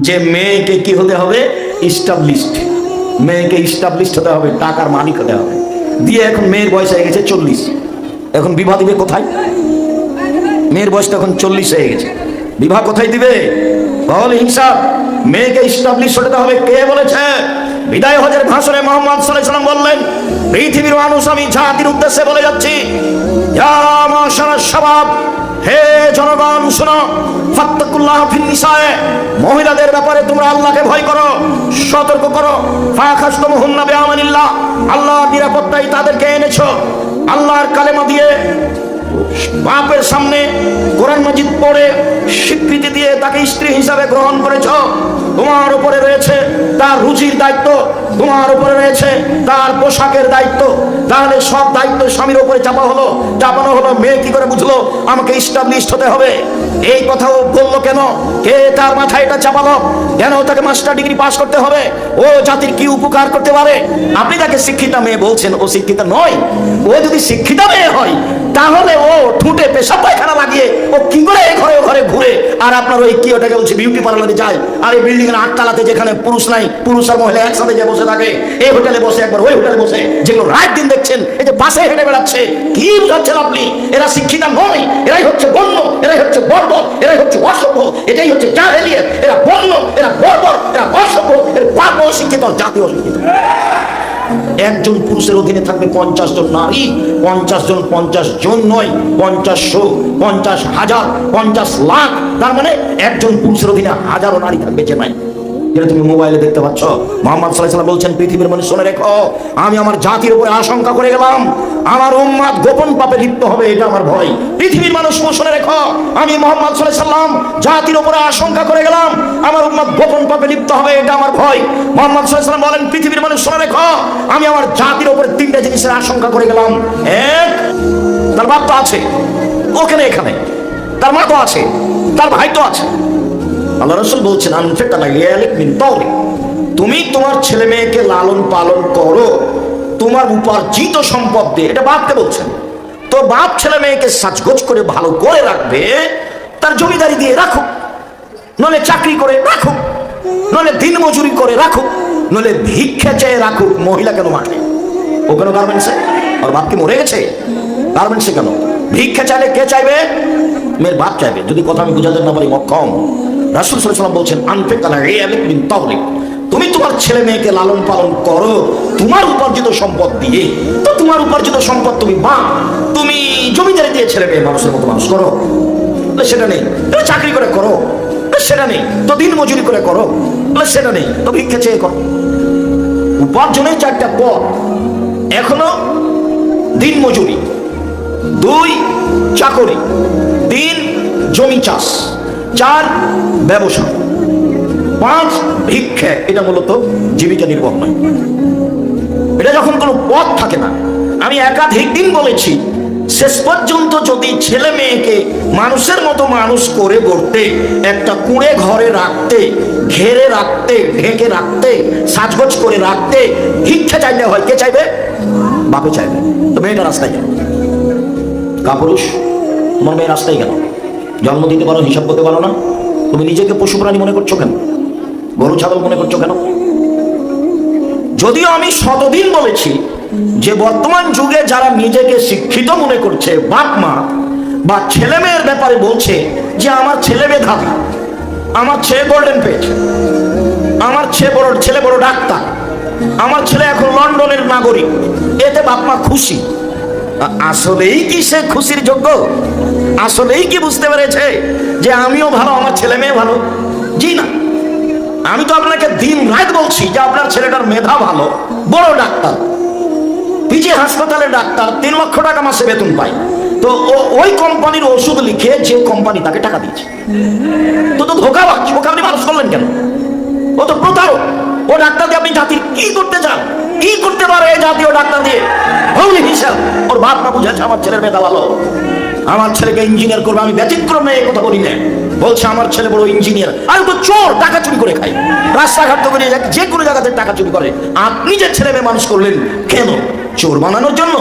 যে মেয়েকে কি হতে হবে? ইস্টাবলিশড। মেয়েকে ইস্টাবলিশড হতে হবে, টাকার মালিক হতে হবে। দিয়ে এখন মেয়ের বয়স হয়ে গেছে 40, এখন বিবাহ দিবে কোথায়? মেয়ের বয়স তো এখন 40 হয়ে গেছে, বিবাহ কোথায় দিবে? বল হিংসা। মেয়েকে ইস্টাবলিশ হতে হবে। কে বলেছে? বিদায় হজের ভাষণে মুহাম্মদ সাল্লাল্লাহু আলাইহি ওয়াসাল্লাম বললেন, পৃথিবীর মানুষ আমি জাতির উদ্দেশ্যে বলে যাচ্ছি, ইয়া মাশারাশ শাবাব, হে জনগণ শোনো, ফাত্তাকুল্লাহ ফিন নিসায়ে, মহিলাদের ব্যাপারে তোমরা আল্লাহকে ভয় করো, সতর্ক করো। ফাখাশতুমুহুন্না বিআমানিল্লাহ, আল্লাহর নিরাপত্তায় তাদেরকে এনেছো। আল্লাহর কালেমা দিয়ে বাপের সামনে কোরআন মাজিদ পড়ে স্বীকৃতি দিয়ে তাকে স্ত্রী হিসাবে গ্রহণ করেছ। তোমার উপরে রয়েছে তার রুচির দায়িত্ব, তোমার উপরে রয়েছে তার পোশাকের দায়িত্ব। তাহলে সব দায়িত্ব স্বামীর উপরে চাপানো হলো। মেয়ে কি করে বুঝলো আমাকে ইস্টাবলিশড হতে হবে? এই কথাও বললো কেন? কে তার মাথায় এটা চাপালো? কেন তাকে মাস্টার ডিগ্রি পাস করতে হবে? ও জাতির কি উপকার করতে পারে? আপনি তাকে শিক্ষিতা মেয়ে বলছেন, ও শিক্ষিতা নয়। ও যদি শিক্ষিতা মেয়ে হয় তাহলে ও ঠুটে পেশাব পায়খানা লাগিয়ে ও কি করে ঘরে ঘরে ঘুরে আর আপনার ওই কি ওটাকে বলছে বিউটি পার্লারে যায়, আর এই বিল্ডিং এর 8 তলাতে যেখানে পুরুষ নাই, পুরুষ আর মহিলা একসাথে যে বসে থাকে, এই হোটেলে বসে একবার ওই হোটেলে বসে, যেগুলো রাত দিন দেখছেন এই যে বাসে হেঁটে বেড়াচ্ছে, কি বুঝাচ্ছেন আপনি? এরা শিক্ষিতা নয়, এরাই হচ্ছে বন্য, এরাই হচ্ছে বর্বর, এরাই হচ্ছে অসভ্য, এটাই হচ্ছে জাহেলিয়ত। এরা বন্য, এরা বর্বর, এরা অসভ্য, এরা পাপ অশিক্ষিত, জাতি অশিক্ষিত। একজন পুরুষের অধীনে থাকবে 50 জন নারী। 50 জন 50 জন নয়, 50,000, 50,000, 50 লাখ। তার মানে একজন পুরুষের অধীনে হাজারো নারী থাকবে। যে নাই, যেটা তুমি মোবাইলে দেখতে পাচ্ছ। মুহাম্মদ সাল্লাল্লাহু আলাইহি ওয়াসাল্লাম বলছেন, পৃথিবীর মানুষ শুনে রেখো, আমি আমার জাতির উপরে আশঙ্কা করে গেলাম, আমার উম্মত গোপন পাপে লিপ্ত হবে, এটা আমার ভয়। পৃথিবীর মানুষ শুনে রেখো, আমি মুহাম্মদ সাল্লাল্লাহু আলাইহি ওয়াসাল্লাম জাতির উপরে আশঙ্কা করে গেলাম, আমার উম্মত গোপন পাপে লিপ্ত হবে, এটা আমার ভয়। মুহাম্মদ সাল্লাল্লাহু আলাইহি ওয়াসাল্লাম বলেন, পৃথিবীর মানুষ শুনে রেখো, আমি আমার জাতির উপরে 3টা জিনিসের আশঙ্কা করে গেলাম। এক, তার বাপ তো আছে ওখানে এখানে, তার মা তো আছে, তার ভাই তো আছে। আল্লাহ রাসূল বলছেন, আনফিক আলা ইয়ালিক মিন তাওলিক, তুমি তোমার ছেলে মেয়েকে লালন পালন করো তোমার উপার্জিত সম্পদ দিয়ে। এটা বাপকে বলছেন। তো বাপ ছেলে মেয়েকে সাজগোজ করে ভালো করে রাখবে, তার জমিদারি দিয়ে রাখুক, নলে চাকরি করে রাখুক, নলে দিন মজুরি করে রাখুক, নলে ভিক্ষা চেয়ে রাখুক। মহিলা কেন মাঠে? ও কেন গার্মেন্টসে? ওর বাপ কি মরে গেছে? গার্মেন্টসে কেন? ভিক্ষা চাইলে কে চাইবে? মেয়ের বাপ চাইবে। যদি কথা আমি বুঝাতে না পারি মক্ষম। রাসূল সাল্লাল্লাহু আলাইহি ওয়াসাল্লাম বলছেন, আনফিক আলা ইয়ালিক মিন তাওলিক, তুমি তোমার ছেলে মেয়েকে লালন পালন করো তোমার উপার্জিত সম্পদ দিয়ে। তো তোমার উপার্জিত সম্পদ তুমি বাপ, তুমি জমিদারি দিয়ে ছেলে মেয়ে মানুষের মতো মানুষ করো, সেটা নেই। চাকরি করে করো, সেটা নেই। তো দিন মজুরি করে করো, সেটা নেই। তো ভিক্ষা চেয়ে করো। উপার্জনের 4টা পথ। এখনো দিন মজুরি, 2 চাকরি, 3 জমি চাষ, 4 ব্যবসা, 5 ভিক্ষা। এটা মূলত জীবিকা নির্বাহ নয়। এটা যখন কোনো পথ থাকে না। আমি একাধিক দিন বলেছি, শেষ পর্যন্ত যদি ছেলে মেয়েকে মানুষের মতো মানুষ করে গড়তে, একটা কুঁড়ে ঘরে রাখতে, ঘেরে রাখতে, ঢেকে রাখতে, সাজগোজ করে রাখতে ভিক্ষা চাইলে হয়, কে চাইবে? বাপে চাইবে। তো মেয়েটা রাস্তায় গেল, কাপুরুষ, তোমার মেয়ে রাস্তায় গেল, জন্ম দিতে পারো, হিসাব করতে পারো না, তুমি নিজেকে পশু প্রাণী মনে করছো কেন? গরু ছাগল মনে করছো কেন? যদিও আমি শতদিন বলেছি যে বর্তমান যুগে যারা নিজেকে শিক্ষিত মনে করছে, বাপ মা বা ছেলে মেয়ের ব্যাপারে বলছে যে আমার ছেলে মেধাবী, আমার ছেলে গোল্ডেন পেয়েছে, আমার ছেলে বড় ডাক্তার, আমার ছেলে এখন লন্ডনের নাগরিক, এতে বাপ মা খুশি। আসলেই কি সে খুশির যোগ্য? আসলেই কি বুঝতে পেরেছে যে আমিও ভালো, আমার ছেলে মেয়ে ভালো? জি না। আমি তো আপনাকে দিন রাত বলছি যে আপনার ছেলেটার মেধা ভালো, বড় ডাক্তার, পিজি হাসপাতালে ডাক্তার, 3 লক্ষ টাকা মাসে বেতন পায়। তো ওই কোম্পানির ওষুধ লিখে যে কোম্পানি তাকে টাকা দিচ্ছে, তো ধোঁকাবাজ। ওকে আপনি মানুষ করলেন কেন? ও তো প্রতারক। ও ডাক্তার দিয়ে আপনি জাতির কি করতে চান? কি করতে পারে এই জাতীয় ডাক্তার দিয়ে? ভৌলিক হিসাব। ওর বাপ না বুঝেছে আমার ছেলের মেধা ভালো, আমার ছেলেকে ইঞ্জিনিয়ার করবে। আমি ব্যতিক্রম নেই কথা বলি না, বলছে আমার ছেলে বড় ইঞ্জিনিয়ার। আমি তো চোর, টাকা চুরি করে খাই, রাস্তাঘাট তো করে যে কোনো জায়গাতে টাকা চুরি করে। আপনি যে ছেলে মেয়ে মানুষ করলেন কেন? চোর বানানোর জন্য?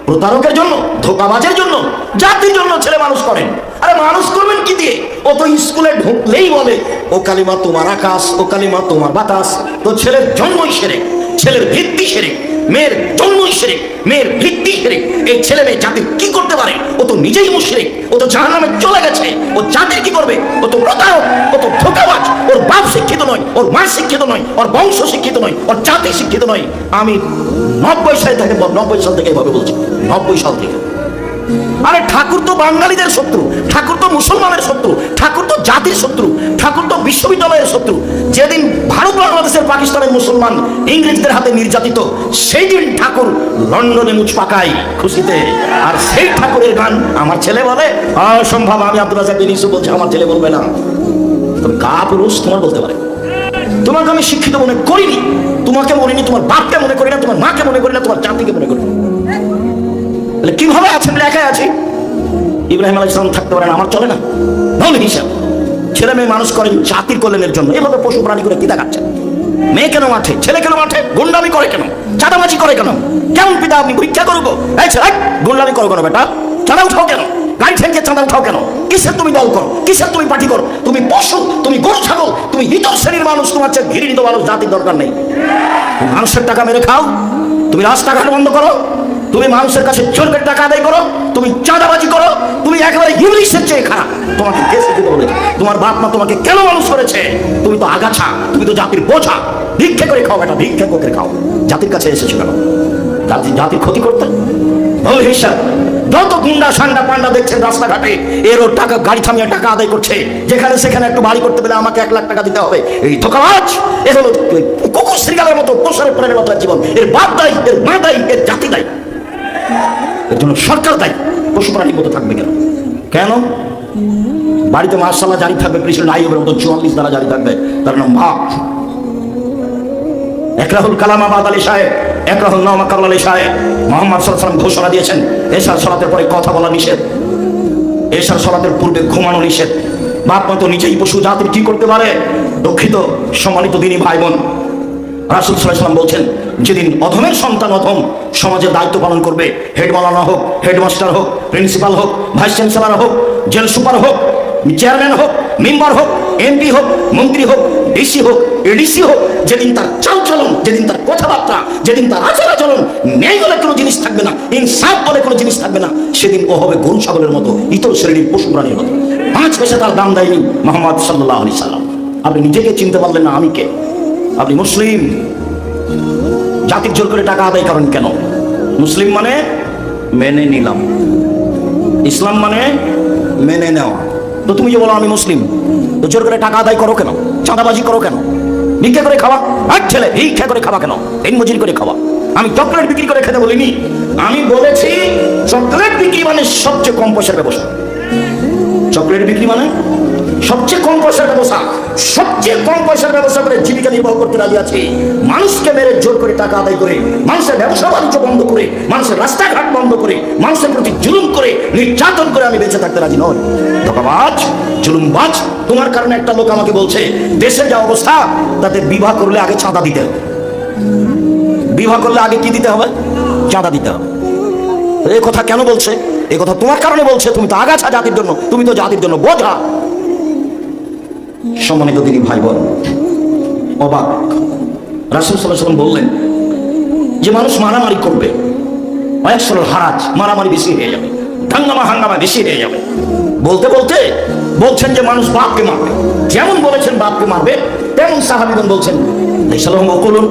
প্রতারকের জন্য, ধোঁকাবাজের জন্য, জাতির জন্য ছেলে মানুষ করেন। আরে মানুষ করবেন কি দিয়ে? ও তো স্কুলে ঢুকলেই বলে ও কালিমা তোমার আকাশ, ও কালিমা তোমার বাতাস। তো ছেলের জন্মই শিরক, ছেলের ভিত্তি শিরক, মেয়ের জন্মই শিরক, মেয়ের ভিত্তি শিরক। এই ছেলে মেয়ে জাতির কি করতে পারে? ও তো নিজেই মুশরিক, ও তো জাহান্নামে চলে গেছে। ও জাতির কি করবে? ও তো প্রতারক, ও তো ধোঁকাবাজ। ওর বাপ শিক্ষিত নয়, ওর মা শিক্ষিত নয়, ওর বংশ শিক্ষিত নয়, ওর জাতি শিক্ষিত নয়। আমি 90 সাল থেকে 90 সাল থেকে এভাবে বলছি, 90 সাল থেকে। আরে ঠাকুর তো বাঙালিদের শত্রু, ঠাকুর তো মুসলমানের শত্রু, ঠাকুর তো জাতির শত্রু, ঠাকুর তো বিশ্ববিদ্যালয়ের শত্রু। যেদিন ভারত বাংলাদেশের পাকিস্তানের মুসলমান ইংরেজদের হাতে নির্যাতিত, সেই দিন ঠাকুর লন্ডনে মুচ পাকাই খুশিতে। আর সেই ঠাকুরের গান আমার ছেলে বলে অসম্ভব। আমি আব্দুল রাজ্জাক বিন ইউসুফ বলছি, আমার ছেলে বলবে না। তবে কা পুরুষ তোমার বলতে পারে। তোমাকে আমি শিক্ষিত মনে করিনি, তোমাকে মনে তোমার বাপকে মনে করি না, তোমার মাকে মনে করি না, তোমার জাতিকে মনে করি না। কিভাবে আছেন? লেখায় আছে ইব্রাহিম আলাইহিস সালাম থাকতে পারেন, আমার চলে না? ভুল হিসাব। ছেলে মেয়ে মানুষ করেন জাতির কল্যাণের জন্য। এভাবে পশু প্রাণী করে কি দেখাচ্ছেন? মেয়ে কেন মাঠে, ছেলে কেন মাঠে, গুন্ডামি করে কেন, চাঁদাবাজি করে কেন? কেমন পিতা আপনি? পরীক্ষা করবো এই ছেলে, গুন্ডামি করো কেন বেটা? চাঁদা উঠাও কেন? গাড়ি থেকে চাঁদা উঠাও কেন? কিসের তুমি দল করো, কিসের তুমি পার্টি করো? তুমি পশু, তুমি গরু ছাগল, তুমি ইতর শ্রেণীর মানুষ। তোমার চেয়ে ঘৃণিত মানুষ জাতির দরকার নেই। মানুষের টাকা মেরে খাও, তুমি রাস্তাঘাট বন্ধ করো, তুমি মানুষের কাছে জোর করে টাকা আদায় করো, তুমি চাঁদাবাজি করো, তুমি একেবারে ইংলিশের চেয়ে খারাপ। তোমাকে কে শিক্ষিত বলেছে? তোমার বাপ মা তোমাকে কেন মানুষ করেছে? তুমি তো আগাছা, তুমি তো জাতির বোঝা। ভিক্ষে করে খাও বেটা, ভিক্ষে করে খাও। জাতির কাছে এসেছো কেন? জাতির ক্ষতি করতে? ভুল হিসাব। যত গুন্ডা সান্ডা পান্ডা দেখছেন রাস্তাঘাটে, এরও টাকা গাড়ি থামিয়ে টাকা আদায় করছে। যেখানে সেখানে একটু বাড়ি করতে পেলে আমাকে 1 লাখ টাকা দিতে হবে। এই ধোঁকাবাজ, এ হলো কুকুর শ্রীগালের মতো, পোষারের প্রাণের মতো জীবন। এর বাপ দায়ী, এর মা দায়ী, এর জাতি দায়ী, এর জন্য সরকার দায়ী। পশু প্রাণীর মতো থাকবে কেন? কেন? বাড়িতে মাশাআল্লাহ জারি থাকবে, প্রেসিডেন্ট আইয়ুবের মতো 44 দ্বারা জারি থাকবে। তার নাম বাপ। একরাহুল কালাম আবাদ আলী সাহেব, একরাহুল নামা কাবুল আলী সাহেব মুহাম্মদ সাল্লাল্লাহু আলাইহি ওয়াসাল্লাম ঘোষণা দিয়েছেন এশার সালাতের পরে কথা বলা নিষেধ, এশার সালাতের পূর্বে ঘুমানো নিষেধ। বাপ মা তো নিজেই পশু, জাতির কি করতে পারে? দুঃখিত সম্মানিত দিনী ভাই বোন, রাসূল সাল্লাল্লাহু আলাইহি ওয়াসাল্লাম বলছেন যেদিন অধমের সন্তান অধম সমাজের দায়িত্ব পালন করবে, হেড মাওলানা হোক, হেডমাস্টার হোক, প্রিন্সিপাল হোক, ভাইস চ্যান্সেলর হোক, জেল সুপার হোক, চেয়ারম্যান হোক, মেম্বার হোক, এমপি হোক, মন্ত্রী হোক, ডিসি হোক, এডিসি হোক, যেদিন তার চালচলন, যেদিন তার কথাবার্তা, যেদিন তার আচার আচরণ ন্যায় বলে কোনো জিনিস থাকবে না, ইনসাফ বলে কোনো জিনিস থাকবে না, সেদিন ও হবে গরু ছাগলের মতো, ইতর শ্রেণীর পশু প্রাণীর মতো। 5 পয়সা তার দাম দেয়নি মুহাম্মদ সাল্লাল্লাহু আলাইহি সাল্লাম। আপনি নিজেকে চিনতে পারলেন না, আমি কে? আপনি মুসলিম, জাতির জোর করে টাকা আদায় করেন কেন? মুসলিম মানে মেনে নিলাম, ইসলাম মানে মেনে নেওয়া। তো তুমি যে বলো আমি মুসলিম, তো জোর করে টাকা আদায় করো কেন? চাঁদাবাজি করো কেন? ভিক্ষা করে খাওয়া? আর ছেলে ভিক্ষা করে খাওয়া কেন? দিন মজুরি করে খাওয়া। আমি চকলেট বিক্রি করে খেতে বলিনি, আমি বলেছি চকলেট বিক্রি মানে সবচেয়ে কম পয়সার ব্যবসা। চকলেট বিক্রি মানে সবচেয়ে কম পয়সার ব্যবসা। সবচেয়ে কম পয়সার ব্যবসা করে জীবিকা নির্বাহ করতে রাজি আছি। মানুষকে মেরে জোর করে টাকা আদায় করে, মানুষের ব্যবসা বাণিজ্য বন্ধ করে, মানুষের রাস্তাঘাট বন্ধ করে, মানুষের প্রতি জুলুম করে, নির্যাতন করে আমি বেঁচে থাকতে রাজি নই। ধোঁকাবাজ, জুলুমবাজ। তোমার কারণে একটা লোক আমাকে বলছে দেশের যা অবস্থা, তাতে বিবাহ করলে আগে চাঁদা দিতে হবে। বিবাহ করলে আগে কি দিতে হবে? চাঁদা দিতে হবে। এই কথা কেন বলছে? এই কথা তোমার কারণে বলছে। তুমি তো আগাছা জাতির জন্য, তুমি তো জাতির জন্য বোঝা। সম্মানিত দিনী ভাই বোন, অবাক রাসূল সাল্লাল্লাহু আলাইহি ওয়াসাল্লাম বললেন যে মানুষ মারামারি করবে, ওয়ায়াকসুরুল হারাজ, মারামারি বেশি হয়ে যাবে, দাঙ্গামা হাঙ্গামা বেশি হয়ে যাবে। বলতে বলতে বলছেন যে মানুষ বাপকে মারবে। যেমন বলেছেন বাপকে মারবে, তেমন সাহাবীগণ বলছেন লাইসালাহুম উকুলুন,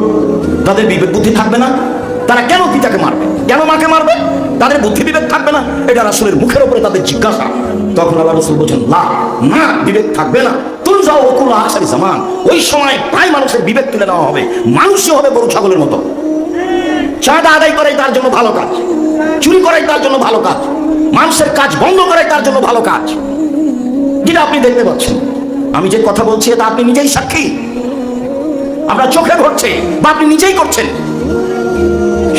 তাদের বিবেক বুদ্ধি থাকবে না। তারা কেন পিতাকে মারবে, কেন মাকে মারবে? তাদের বুদ্ধি বিবেক থাকবে না। এটা রাসূলের মুখের উপরে তাদের জিজ্ঞাসা। তখন আল্লাহ রাসূল বলেছেন না, না বিবেক থাকবে না। তুই যাও ওকুল আখেরি জামান, ওই সময় প্রায় মানুষের বিবেক তুলে নেওয়া হবে, মানুষই হবে গরু ছাগলের মতো। চাঁদা আদায় করাই তার জন্য ভালো কাজ, চুরি করাই তার জন্য ভালো কাজ, মানুষের কাজ বন্ধ করাই তার জন্য ভালো কাজ। যেটা আপনি দেখতে পাচ্ছেন, আমি যে কথা বলছি এটা আপনি নিজেই সাক্ষী। আপনার চোখে ঘটছে বা আপনি নিজেই করছেন।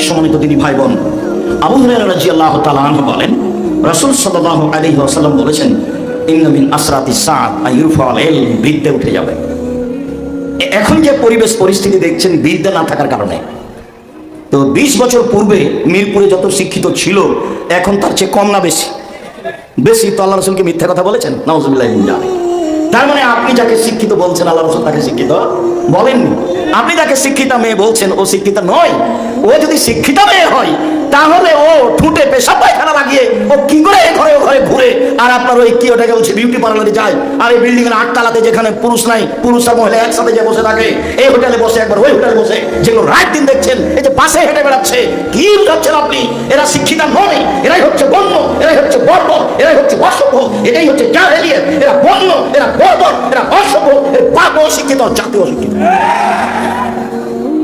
সম্মানিত দিনী ভাই বোন, আবু হুরায়রা রাদিয়াল্লাহু তাআলা আনহু বলেন রাসূল সাল্লাল্লাহু আলাইহি ওয়াসাল্লাম বলেছেন ইন্না মিন আসরাতিস সাআত আইরফাল ইলম, বিদ্যা উঠে যাবে। এখন যে পরিবেশ পরিস্থিতি দেখছেন বিদ্যা না থাকার কারণে, তো 20 বছর পূর্বে মিরপুরে যত শিক্ষিত ছিল এখন তার চেয়ে কম না বেশি? বেশি। তো আল্লাহ রসুলকে মিথ্যা কথা বলেছেন, নাউজুবিল্লাহি মিন যালিক। তার মানে আপনি যাকে শিক্ষিত বলছেন আল্লাহ রসুল তাকে শিক্ষিত বলেননি। আপনি যাকে শিক্ষিতা মেয়ে বলছেন ও শিক্ষিত নয়। ও যদি শিক্ষিত মেয়ে হয় তাহলে ও ঠুঁটে পেশাব পায়খানা লাগিয়ে ও কি করে ঘরে ঘরে ঘুরে আর আপনার ওই কি ওটাকে বলছে বিউটি পার্লারে যায়, আর এই বিল্ডিং এর 8 তলাতে যেখানে পুরুষ নাই, পুরুষ আর মহিলা একসাথে যে বসে থাকে, এই হোটেলে বসে একবার ওই হোটেলে বসে, যেগুলো রাত দিন দেখছেন এই যে পাশে হেঁটে বেড়াচ্ছে, কি বুঝাচ্ছেন আপনি? এরা শিক্ষিতা নয়, এরাই হচ্ছে বন্য, এরাই হচ্ছে বর্বর, এরাই হচ্ছে অসভ্য, এটাই হচ্ছে জাহেলিয়ত। এরা বন্য, এরা বর্বর, এরা অসভ্য, এরা পাপ অশিক্ষিত, জাতীয় অশিক্ষিত।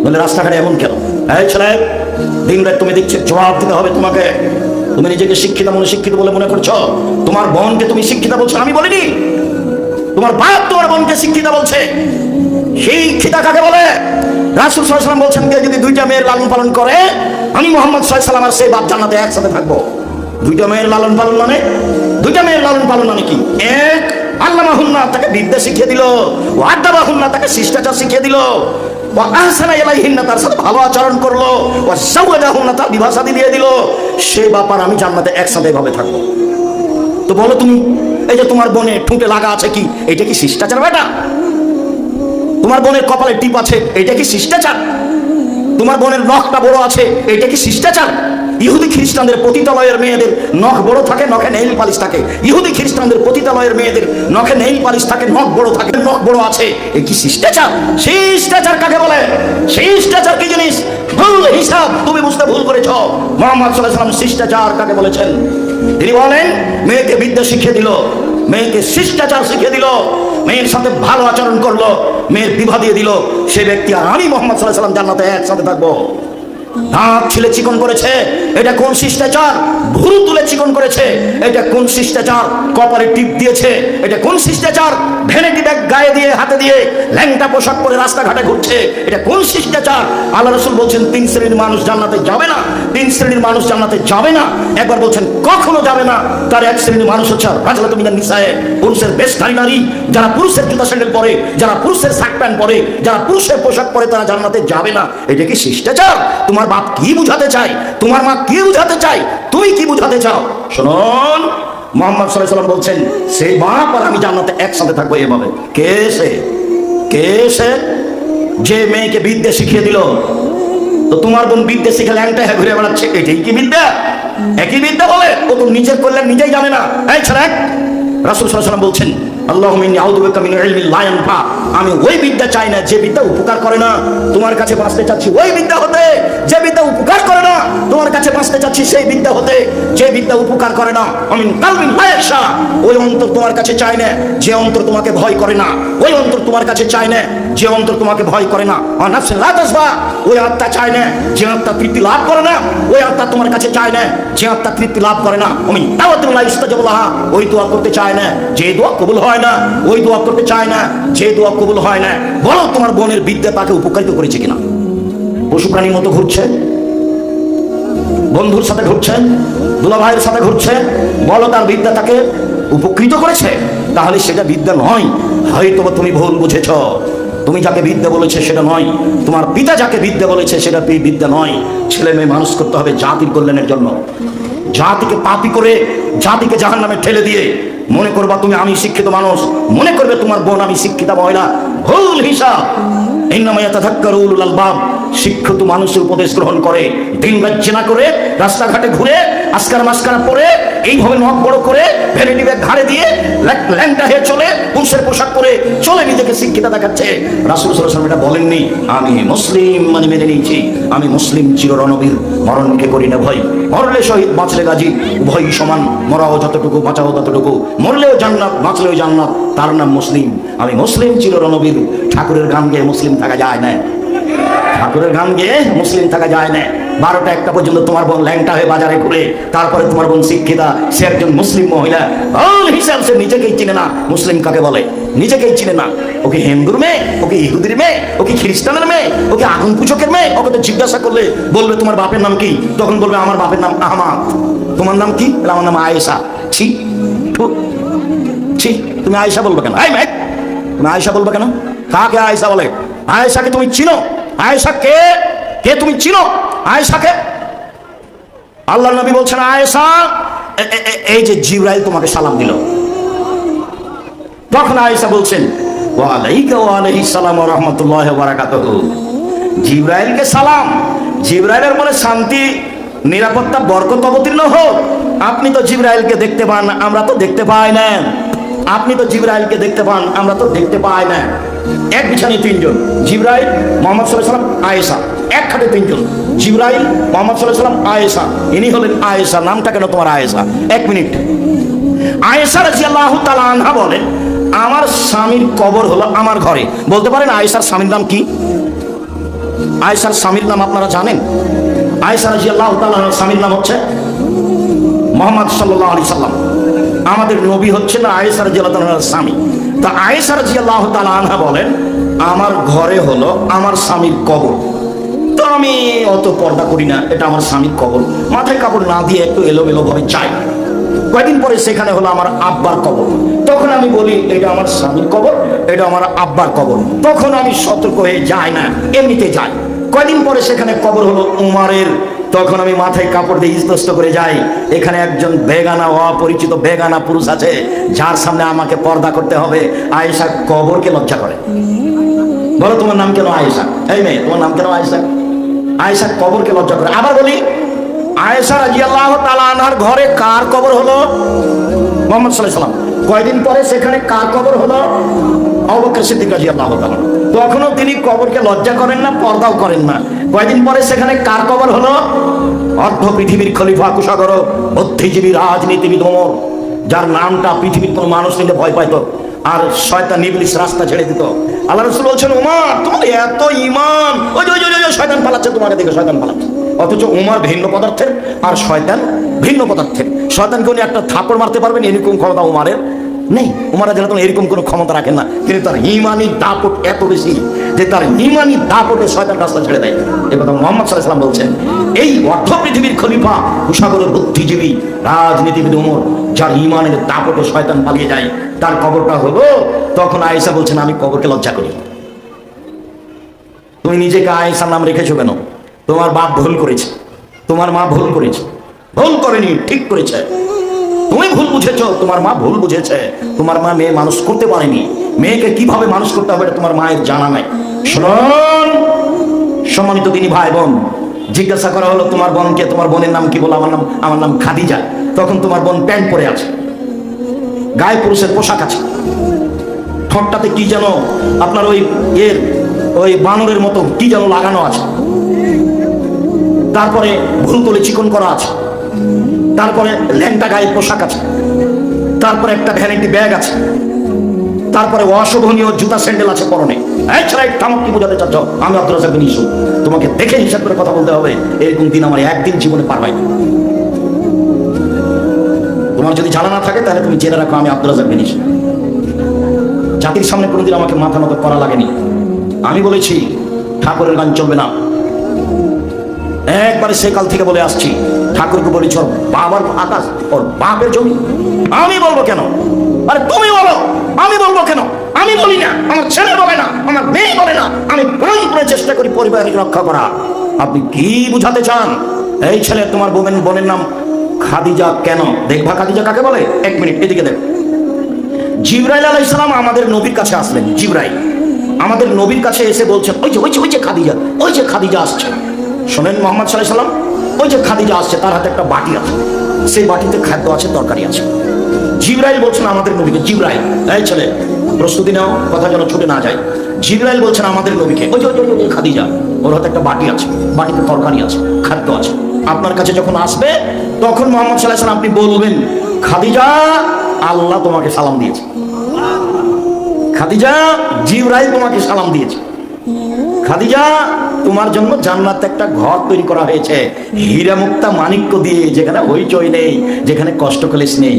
বলে রাস্তাঘাটে এমন কেন? এই ছেলে, দিন রাত তুমি দেখছো জবাব দিতে হবে তোমাকে। তুমি নিজেকে শিক্ষিত মনে শিক্ষিত বলে মনে করছো, তোমার বোনকে তুমি শিক্ষিত বলছো, আমি বলিনি। তোমার বাপ তোমার বোনকে শিক্ষিত বলছে। শিক্ষিতা কাকে বলে? রাসূল সাল্লাল্লাহু আলাইহি ওয়াসাল্লাম বলছেন কে যদি 2টা মেয়ের লালন পালন করে, আমি মুহাম্মদ সাল্লাল্লাহু আলাইহি ওয়াসাল্লাম আর সেই বাপ জান্নাতে একসাথে থাকবো। 2টা মেয়ের লালন পালন মানে, 2টা মেয়ের লালন পালন মানে কি? এক, আল্লামাহুন্না তাকে বিদ্যা শিখিয়ে দিল, ও আদাবাহুন্না তাকে শিষ্টাচার শিখিয়ে দিল, ও আহসানা ইলাইহিন্না তার সাথে ভালো আচরণ করলো, ও যাওয়াজাহুন্না তার বিবাহ শাদী দিয়ে দিল। সেই বাপার আমি জান্নাতে একসাথে ভাবে থাকবো। তো বলো তুমি, এই যে তোমার বোনে ঠুঁটে লাগা আছে, কি এটা কি শিষ্টাচার? বেটা, তোমার বোনের কপালে টিপ আছে, এটা কি শিষ্টাচার? তোমার বোনের নখটা বড় আছে, এটা কি শিষ্টাচার? ইহুদি খ্রিস্টানদের পতিতালয়ের মেয়েদের নখ বড় থাকে, নখে নেইল পালিশ থাকে। ইহুদি খ্রিস্টানদের পতিতালয়ের মেয়েদের নখে নেইল পালিশ থাকে, নখ বড় থাকে, নখ বড় আছে, এ কি শিষ্টাচার? শিষ্টাচার কাকে বলে? শিষ্টাচার কি জিনিস? ভুল হিসাব তুমি বুঝতে ভুল করেছ। মুহাম্মদ সাল্লাল্লাহু আলাইহি ওয়াসাল্লাম শিষ্টাচার কাকে বলেছেন? তিনি বলেন মেয়েকে বিদ্যা শিখিয়ে দিল, মেয়েকে শিষ্টাচার শিখিয়ে দিল, মেয়ের সাথে ভালো আচরণ করলো, মেয়ের বিবাহ দিয়ে দিল, সে ব্যক্তি আর আমি মুহাম্মদ সাল্লাল্লাহু আলাইহি ওয়াসাল্লাম জান্নাতে একসাথে থাকবো। দাঁত ছিলে চিকন করেছে, এটা কোন শিষ্টাচার? ভুরু তুলে চিকন করেছে, এটা কোন শিষ্টাচার? কপালে টিপ দিয়েছে, এটা কোন শিষ্টাচার? ভ্যানিটি ব্যাগ গায়ে দিয়ে হাতে দিয়ে ল্যাংটা পোশাক পরে রাস্তাঘাটে ঘুরছে, এটা কোন শিষ্টাচার? আল্লাহ রাসূল বলছেন 3 শ্রেণীর মানুষ জান্নাতে যাবে না, 3 শ্রেণীর মানুষ জান্নাতে যাবে না। একবার বলছেন কখনো যাবে না। তার এক শ্রেণীর মানুষ হচ্ছে রাজলাতু মিনান নিসায়ে, পুরুষের বেশধারী নারী, যারা পুরুষের জুতা স্যান্ডেল পরে, যারা পুরুষের শার্ট প্যান্ট পরে, যারা পুরুষের পোশাক পরে, তারা জান্নাতে যাবে না। এটা কি শিষ্টাচার? তোমার বাপ কি বুঝাতে চায়? তোমার মা কি বুঝাতে চায়? তুমি কি বুঝাতে চাও? শুনুন, মুহাম্মদ সাল্লাল্লাহু আলাইহি ওয়াসাল্লাম বলছেন সেই বাপ আর আমি জান্নাতে একসাথে থাকবো। এভাবে কে সে? কে সে? যে মেয়েকে বিদ্যা শিখিয়ে দিল। তো তোমার বোন বিদ্যা শিখে ল্যাংটা হয়ে ঘুরে বেড়াচ্ছে, এটাই কি বিদ্যা? একই বিদ্যা বলে? ও তো নিজের কল্যাণ নিজেই জানে না। এই ছেলে, রাসূল সাল্লাল্লাহু আলাইহি ওয়াসাল্লাম বলছেন আল্লাহুম্মা ইন্নী আউযু বিকা মিন ইলমিন লা ইয়ানফা, আমি ওই বিদ্যা চাই না যে বিদ্যা উপকার করে না। তোমার কাছে বাঁচতে চাচ্ছি ওই বিদ্যা হতে যে বিদ্যা উপকার করে না। তোমার কাছে বাঁচতে চাচ্ছি সেই বিদ্যা হতে যে বিদ্যা উপকার করে না। আমিন কালবিন লা ইয়াখশা, ওই অন্তর তোমার কাছে চাই না যে অন্তর তোমাকে ভয় করে না। ওই অন্তর তোমার কাছে চাই না যে অন্তর তোমাকে ভয় করে না। আর নাফসুন লা তাসবা, ওই আত্মা চায় না যে আত্মা তৃপ্তি লাভ করে না। ওই আত্মা তোমার কাছে চায় না যে আত্মা তৃপ্তি লাভ করে না। আমিন দাওয়াতুল লা ইস্তাজাবু লাহা, ওই দোয়া করতে চায় না যে দোয়া কবুল হয় না। ওই দোয়া করতে চায় না যে দোয়া কবুল হয় না। বলো তোমার বোনের বিদ্যা তাকে উপকারিত করেছে কিনা? পশু প্রাণীর মতো ঘুরছে, বন্ধুর সাথে ঘুরছে, দুলা ভাইয়ের সাথে ঘুরছে, বলো তার বিদ্যা তাকে উপকৃত করেছে? তাহলে সেটা বিদ্যা নয়। হয়তো তুমি ভুল বুঝেছ। তুমি যাকে বিদ্যা বলেছে সেটা নয়, তোমার পিতা যাকে বিদ্যা বলেছে সেটা বিদ্যা নয়। ছেলে মেয়ে মানুষ করতে হবে জাতির কল্যাণের জন্য। জাতিকে পাপী করে, জাতিকে জাহান্নামে ঠেলে দিয়ে মনে করবা তুমি আমি শিক্ষিত মানুষ, মনে করবে তোমার বোন আমি শিক্ষিতা মহিলা। ভুল হিসাব। ইন্নামা ইয়াতাযাক্কারু উলুল আলবাব, শিক্ষিত মানুষের উপদেশ গ্রহণ করে, দিন রাত জেনা করে, রাস্তাঘাটে ঘুরে, আস্কার মাস্কার পরে, এইভাবে নখ বড় করে, ভ্যানিটি ব্যাগ ঘাড়ে দিয়ে, ল্যাংটা হয়ে চলে, পুরুষের পোশাক পরে চলে, নিজেকে শিক্ষিতা দেখাচ্ছে। রাসূল সাল্লাল্লাহু আলাইহি ওয়াসাল্লাম এটা বলেননি। আমি মুসলিম মানে মেনে নিয়েছি, আমি মুসলিম চির রণবীর, মরণকে করি না ভয়। মরলে শহীদ, বাঁচলে গাজী, উভয়ই সমান। মরাও যতটুকু, বাঁচাও ততটুকু। মরলেও জান্নাত, বাঁচলেও জান্নাত, তার নাম মুসলিম। আমি মুসলিম চির রণবীর। ঠাকুরের গান গেয়ে মুসলিম থাকা যায় না। ঠাকুরের গান গেয়ে মুসলিম থাকা যায় না। 12টা 1টা পর্যন্ত তোমার বোন ল্যাংটা হয়ে বাজারে ঘুরে, তারপরে তোমার বোন শিক্ষিতা, সে একজন মুসলিম মহিলা। ভুল হিসাব, সে নিজেকেই চিনে না মুসলিম কাকে বলে, নিজেকেই চিনে না। ওকে হিন্দুর মেয়ে, ওকে ইহুদির মেয়ে, ওকে খ্রিস্টানের মেয়ে, ওকে আগুন পূজকের মেয়ে। ওকে তো জিজ্ঞাসা করলে বলবে তোমার বাপের নাম কি? তখন বলবে আমার বাপের নাম আহমদ। তোমার নাম কি? আমার নাম আয়েশা। ছি ছি, তুমি আয়েশা বলবে কেন? এই মেয়ে, তুমি আয়েশা বলবে কেন? কাকে আয়েশা বলে? আয়েশাকে তুমি চিনো? আয়েশা কে? কে তুমি চিনো? আয়েশাকে। আল্লাহর নবী বলছেন, আয়েশা এই যে জিবরাইল তোমাকে সালাম দিল। তখন আয়েশা বলছেন, ওয়া আলাইকা ওয়া আলাইহিস সালাম ওয়া রাহমাতুল্লাহি ওয়া বারাকাতুহু। জিবরাইলকে সালাম, জিবরাইলের মনে শান্তি, নিরাপত্তা, বরকত অবতীর্ণ হোক। আপনি তো জিবরাইলকে দেখতে পান, আমরা তো দেখতে পাই না। আপনি তো জিবরাইলকে দেখতে পান, আমরা তো দেখতে পাই না। এক বিছানায় তিনজন, জিবরাইল, মুহাম্মদ সাল্লাল্লাহু আলাইহি ওয়াসাল্লাম, আয়েশা। এক খাটে তিনজন, জিবরাইল, মুহাম্মদ সাল্লাল্লাহু আলাইহি ওয়াসাল্লাম, আয়েশা। ইনি হলেন আয়েশা। নামটা কেন তোমার আয়েশা? এক মিনিট। আয়েশা রাদিয়াল্লাহু তাআলা আনহা বলেন, আমার স্বামীর কবর হলো আমার ঘরে। বলতে পারেন আয়েশার স্বামীর নাম কি? আয়েশার স্বামীর নাম আপনারা জানেন? আয়েশা রাদিয়াল্লাহু তাআলা আনহার স্বামীর নাম হচ্ছে মুহাম্মদ সাল্লাল্লাহু আলাইহি সাল্লাম। আমাদের নবী হচ্ছে না আয়েশা রাদিয়াল্লাহু তাআলা আনহার স্বামী। তা আয়েশা রাদিয়াল্লাহু তাআলা আনহা বলেন, আমার ঘরে হলো আমার স্বামীর কবর। তো আমি অত পর্দা করি না, এটা আমার স্বামীর কবর, মাথায় কাপড় না দিয়ে একটু এলোমেলো ভাবে যাই। কয়েকদিন পরে সেখানে হলো আমার আব্বার কবর। তখন আমি বলি, এটা আমার স্বামীর কবর, এটা আমার আব্বার কবর। তখন আমি সতর্ক হয়ে যাই না, এমনিতে যাই। কয়েকদিন পরে সেখানে কবর হলো উমারের। তখন আমি মাথায় কাপড় দিয়ে স্পষ্ট করে যাই, এখানে একজন বেগানা, অপরিচিত বেগানা পুরুষ আছে, যার সামনে আমাকে পর্দা করতে হবে। আয়েশা কবরকে লজ্জা করে। বলো, তোমার নাম কেন আয়েশা? এই মেয়ে, তোমার নাম কেন আয়েশা? আয়েশা কবরকে লজ্জা করে। আবার বলি, আয়েশা রাদিয়াল্লাহু তাআলা আনহার ঘরে কার কবর হলো? মুহাম্মদ সাল্লাল্লাহু আলাইহি ওয়াসাল্লাম। কয়দিন পরে সেখানে কার কবর হলো? আবু বকর সিদ্দিক রাদিয়াল্লাহু তাআলা। তখনও তিনি কবরকে লজ্জা করেন না, পর্দাও করেন না। কয়দিন পরে সেখানে কার কবর হলো? অর্ধ পৃথিবীর খলিফা, কুশাগর, বুদ্ধিজীবী, রাজনীতিবিদ ওমর, যার নামটা পৃথিবীর কোনো মানুষ নিতে ভয় পাইতো, আর শয়তান ইবলিস রাস্তা ছেড়ে দিত। আল্লাহ রাসূল বলছেন, ওমর তোমার এত ঈমান, ওই শয়তান পালাচ্ছে তোমাকে দেখে, শয়তান পালাচ্ছে। অথচ ওমর ভিন্ন পদার্থের আর শয়তান ভিন্ন পদার্থের। শয়তানকে উনি একটা থাপড় মারতে পারবেন, এরকম ক্ষমতা ওমরের নেই। ওমর রাদিয়াল্লাহু তাআলা এরকম কোনো ক্ষমতা রাখেন না, কিন্তু তার ঈমানি দাপট এত বেশি যে তার ঈমানি দাপটে শয়তান রাস্তা ছেড়ে দেয়। এই কথা মুহাম্মদ সাল্লাল্লাহু আলাইহি ওয়াসাল্লাম বলছেন। এই অর্ধ পৃথিবীর খলিফা, কুশাগরের বুদ্ধিজীবী, রাজনীতিবিদ ওমর, যার ঈমানের দাপটে শয়তান পালিয়ে যায়, তার কবরটা হলো। তখন আয়েশা বলছেন, আমি কবরকে লজ্জা করি। তুমি নিজেকে আয়েশার নাম রেখেছো কেন? তোমার বাপ ভুল করেছে, তোমার মা ভুল করেছে। ভুল করেনি, ঠিক করেছে। তুমি ভুল বুঝেছো, তোমার মা ভুল বুঝেছে। তোমার মা মেয়ে মানুষ করতে পারেনি। মেয়েকে কিভাবে মানুষ করতে হবে এটা তোমার মায়ের জানা নাই। শুনুন সম্মানিত দিনী ভাই বোন, জিজ্ঞাসা করা হলো তোমার বোনকে, তোমার বোনের নাম কি? বলো, আমার নাম খাদিজা। তখন তোমার বোন প্যান্ট পরে আছে, গায়ে পুরুষের পোশাক আছে, ঠোঁটটাতে কি যেন আপনার ওই বানরের মতো কি যেন লাগানো আছে, তারপরে ভুল করে চিকন করা আছে, তারপরে ল্যাংটা গায়ে পোশাক আছে, তারপরে একটা ভ্যানিটি ব্যাগ আছে, তারপরে অশোভনীয় জুতা স্যান্ডেল আছে পরনে। কি বোঝাতে চাচ্ছ? আমি আব্দুর রাজ্জাক বিন ইউসুফ। তোমাকে দেখে হিসাব করে কথা বলতে হবে। এরকম দিন আমার একদিন জীবনে পার হয়নি। তোমার যদি জানা না থাকে তাহলে তুমি জেনে রাখো, আমি আব্দুর রাজ্জাক বিন ইউসুফ। জাতির সামনে কোনোদিন আমাকে মাথা নত করা লাগেনি। আমি বলেছি ঠাকুরের গান চলবে না, একবারে সে কাল থেকে বলে আসছি। ঠাকুরকে বলেছি ওর বাবার আকাশ, ওর বাপের জমি। আমি বলবো কেন? আরে তুমি বলো। আমি বলবো কেন? আমি বলি না, আমার ছেলে বলে না, আমার মেয়ে বলে না। আমি প্রাণ করে চেষ্টা করি পরিবারকে রক্ষা করা। আপনি কি বুঝাতে চান? এই ছেলে তোমার বোনের নাম খাদিজা কেন? দেখবা খাদিজা কাকে বলে? এক মিনিট এদিকে দেখ। জিবরাইল আলাইহিস সালাম আমাদের নবীর কাছে আসলেন। জিবরাইল আমাদের নবীর কাছে এসে বলছেন, ওই যে খাদিজা, ওই যে খাদিজা আসছে। শোনেন মুহাম্মদ সাল্লাল্লাহু আলাইহি সাল্লাম, ওই যে খাদিজা আসছে, তার হাতে একটা বাটি আছে, সেই বাটিতে খাদ্য আছে, তরকারি আছে। জিবরাইল বলছেন আমাদের নবীকে, জিবরাইল এই ছেলে প্রস্তুতি নাও, কথা যেন ছুটে না যায়। জিবরাইল বলছেন আমাদের নবীকে, ওই যে খাদিজা, ওর হাতে একটা বাটি আছে, বাটিতে তরকারি আছে, খাদ্য আছে। আপনার কাছে যখন আসবে তখন মুহাম্মদ সাল্লাল্লাহু আলাইহি সাল্লাম আপনি বলবেন, খাদিজা আল্লাহ তোমাকে সালাম দিয়েছে। খাদিজা জিবরাইল তোমাকে সালাম দিয়েছে। খাদিজা তোমার জন্য জান্নাতে একটা ঘর তৈরি করা হয়েছে, হীরা মুক্তা মাণিক্য দিয়ে, যেখানে হইচই নেই, যেখানে কষ্ট ক্লেশ নেই।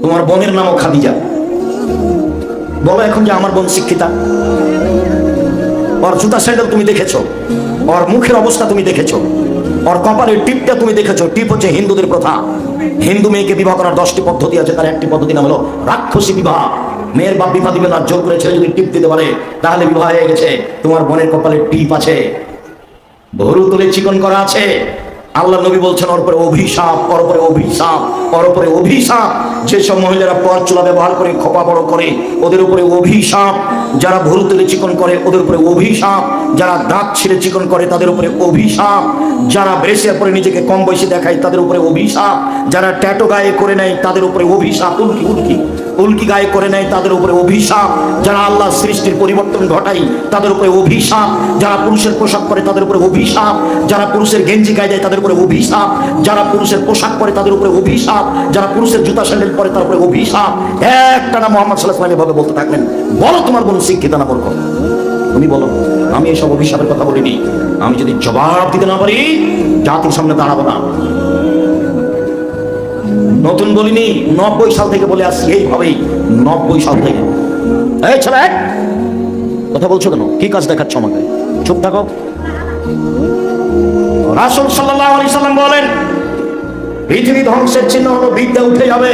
তোমার বোনের নামও খাদিজা। বলো এখন যে আমার বোন শিক্ষিতা, ওর জুতা স্যান্ডেল তুমি দেখেছো, ওর মুখের অবস্থা তুমি দেখেছো, ওর কপালের টিপটা তুমি দেখেছো। টিপ হচ্ছে হিন্দুদের প্রথা। হিন্দু মেয়েকে বিবাহ করার 10টি পদ্ধতি আছে, তার একটি পদ্ধতি নাম হলো রাক্ষসী বিবাহ। মেয়ের বাপ বিবাহ দিবে না, জোর করে ছেলে যদি টিপ দিতে পারে তাহলে বিবাহ হয়ে গেছে। তোমার বোনের কপালে টিপ আছে, ভরু তুলে চিকন করা আছে। আল্লাহ নবী বলছেন ওর উপরে অভিশাপ, ওর উপরে অভিশাপ, ওর উপরে অভিশাপ। যেসব মহিলারা পর চুলা ব্যবহার করে খোপা বড় করে ওদের উপরে অভিশাপ। যারা ভরু তুলে চিকন করে ওদের উপরে অভিশাপ। যারা দাঁত ছিঁড়ে চিকন করে তাদের উপরে অভিশাপ। যারা ব্রেসিয়ার পরে নিজেকে কম বয়সী দেখায় তাদের উপরে অভিশাপ। যারা ট্যাটু গায়ে করে নেয় তাদের উপরে অভিশাপ। উল্কি গায়ে করে নেয় তাদের উপরে অভিশাপ। যারা আল্লাহ সৃষ্টির পরিবর্তন ঘটায় তাদের উপরে অভিশাপ। যারা পুরুষের পোশাক পরে তাদের উপরে অভিশাপ। যারা পুরুষের গেঞ্জি গায়ে দেয় তাদের উপরে অভিশাপ। যারা পুরুষের পোশাক পরে তাদের উপরে অভিশাপ। যারা পুরুষের জুতা স্যান্ডেল পরে তার উপরে অভিশাপ। একটা না মুহাম্মদ সাল্লাল্লাহু আলাইহি ওয়াসাল্লাম এভাবে বলতে থাকলেন, বলো তোমার বোন শিক্ষিত না মূর্খ? তুমি বলো। আমি এসব অভিশাপের কথা বলিনি। আমি যদি জবাব দিতে না পারি জাতির সামনে দাঁড়াবো না। নতুন বলিনি, 90 সাল থেকে বলে আসছি এইভাবেই, 90 সাল থেকে। এই ছেলে কথা বলছো কেন? কি কাজ দেখাচ্ছ আমাকে? চুপ থাকো। রাসূল সাল্লাল্লাহু আলাইহি সাল্লাম বলেন পৃথিবী ধ্বংসের চিহ্ন হলো বিদ্যা উঠে যাবে।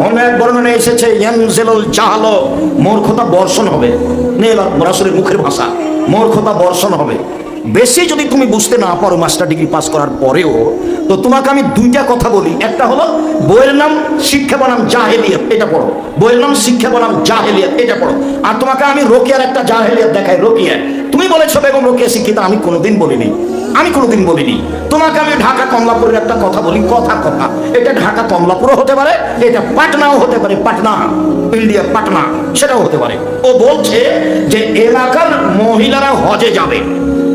অন্য এক বর্ণনা এসেছে ইয়ানজিলুল জাহল, মূর্খতা বর্ষণ হবে। রাসূলের মুখের ভাষা, মূর্খতা বর্ষণ হবে। বেশি যদি তুমি বুঝতে না পারো মাস্টার ডিগ্রি পাস করার পরেও, তো তোমাকে আমি দুইটা কথা বলি। একটা হলো বইয়ের নাম শিক্ষা বনাম জাহেলিয়াত, এটা পড়ো। বইয়ের নাম শিক্ষা বনাম জাহেলিয়াত, এটা পড়ো। আর তোমাকে আমি রোকিয়ার একটা জাহেলিয়াত দেখাই। রোকিয়া, তুমি বলেছো বেগম রোকিয়া শিক্ষিত, আমি কোনোদিন বলিনি। আমি কোনোদিন বলিনি। তোমাকে আমি ঢাকা কমলাপুরের একটা কথা বলি, কথা। এটা ঢাকা কমলাপুরও হতে পারে, এটা পাটনাও হতে পারে, পাটনা ইন্ডিয়া, পাটনা সেটাও হতে পারে। ও বলছে যে এলাকার মহিলারা হজে যাবে।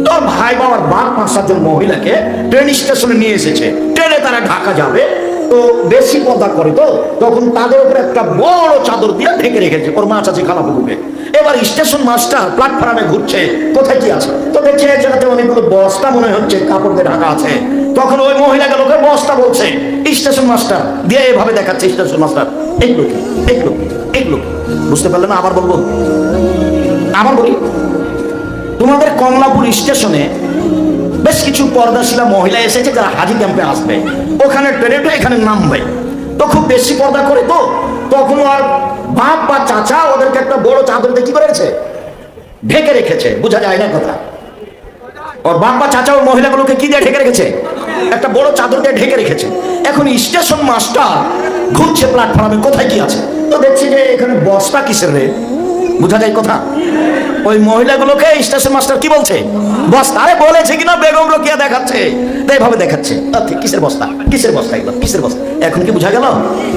তোর ভাই বাবার বাপ 5-7 জন মহিলাকে ট্রেন স্টেশনে নিয়ে এসেছে। ট্রেনে তারা ঢাকা যাবে, তো বেশি পর্দা করে, তো তখন তাদের উপরে একটা বড় চাদর দিয়ে ঢেকে রেখেছে ওর মা চাচি খালাপুকুকে। এবার স্টেশন মাস্টার প্ল্যাটফর্মে ঘুরছে, কোথায় কি আছে, তো দেখছে এই জায়গাতে অনেকগুলো বস্তা মনে হচ্ছে কাপড় দিয়ে ঢাকা আছে। তখন ওই মহিলাকে লোকে বস্তা বলছে। স্টেশন মাস্টার দিয়ে এভাবে দেখাচ্ছে, স্টেশন মাস্টার এগুলো বুঝতে পারলে না? আবার বলবো, আবার বলি। তোমাদের কমলাপুর স্টেশনে বেশ কিছু পর্দাশীলা মহিলা এসেছে যারা হাজি ক্যাম্পে আসবে। ওখানে ট্রেনে এখানে নামবে, তো খুব বেশি পর্দা করে, তো তখন আর বাপ বা চাচা ওদেরকে একটা বড় চাদর দিয়ে কি করেছে, ঢেকে রেখেছে। বোঝা যায় না কথা? ওর বাপ বা চাচা ওর মহিলাগুলোকে কি দিয়ে ঢেকে রেখেছে? একটা বড় চাদর দিয়ে ঢেকে রেখেছে। এখন স্টেশন মাস্টার ঘুরছে প্ল্যাটফর্মে, কোথায় কি আছে, তো দেখছি যে এখানে বস্তা কিসের রে। বোঝা যায় কথা? ওই মহিলাগুলোকে স্টেশন মাস্টার কি বলছে? বস্তা। আরে বলেছে কিনা বেগম রোকেয়া দেখাচ্ছে, তাই ভাবে দেখাচ্ছে। কিসের বস্তা, কিসের বস্তা, এগুলো কিসের বস্তা? এখন কি বোঝা গেল?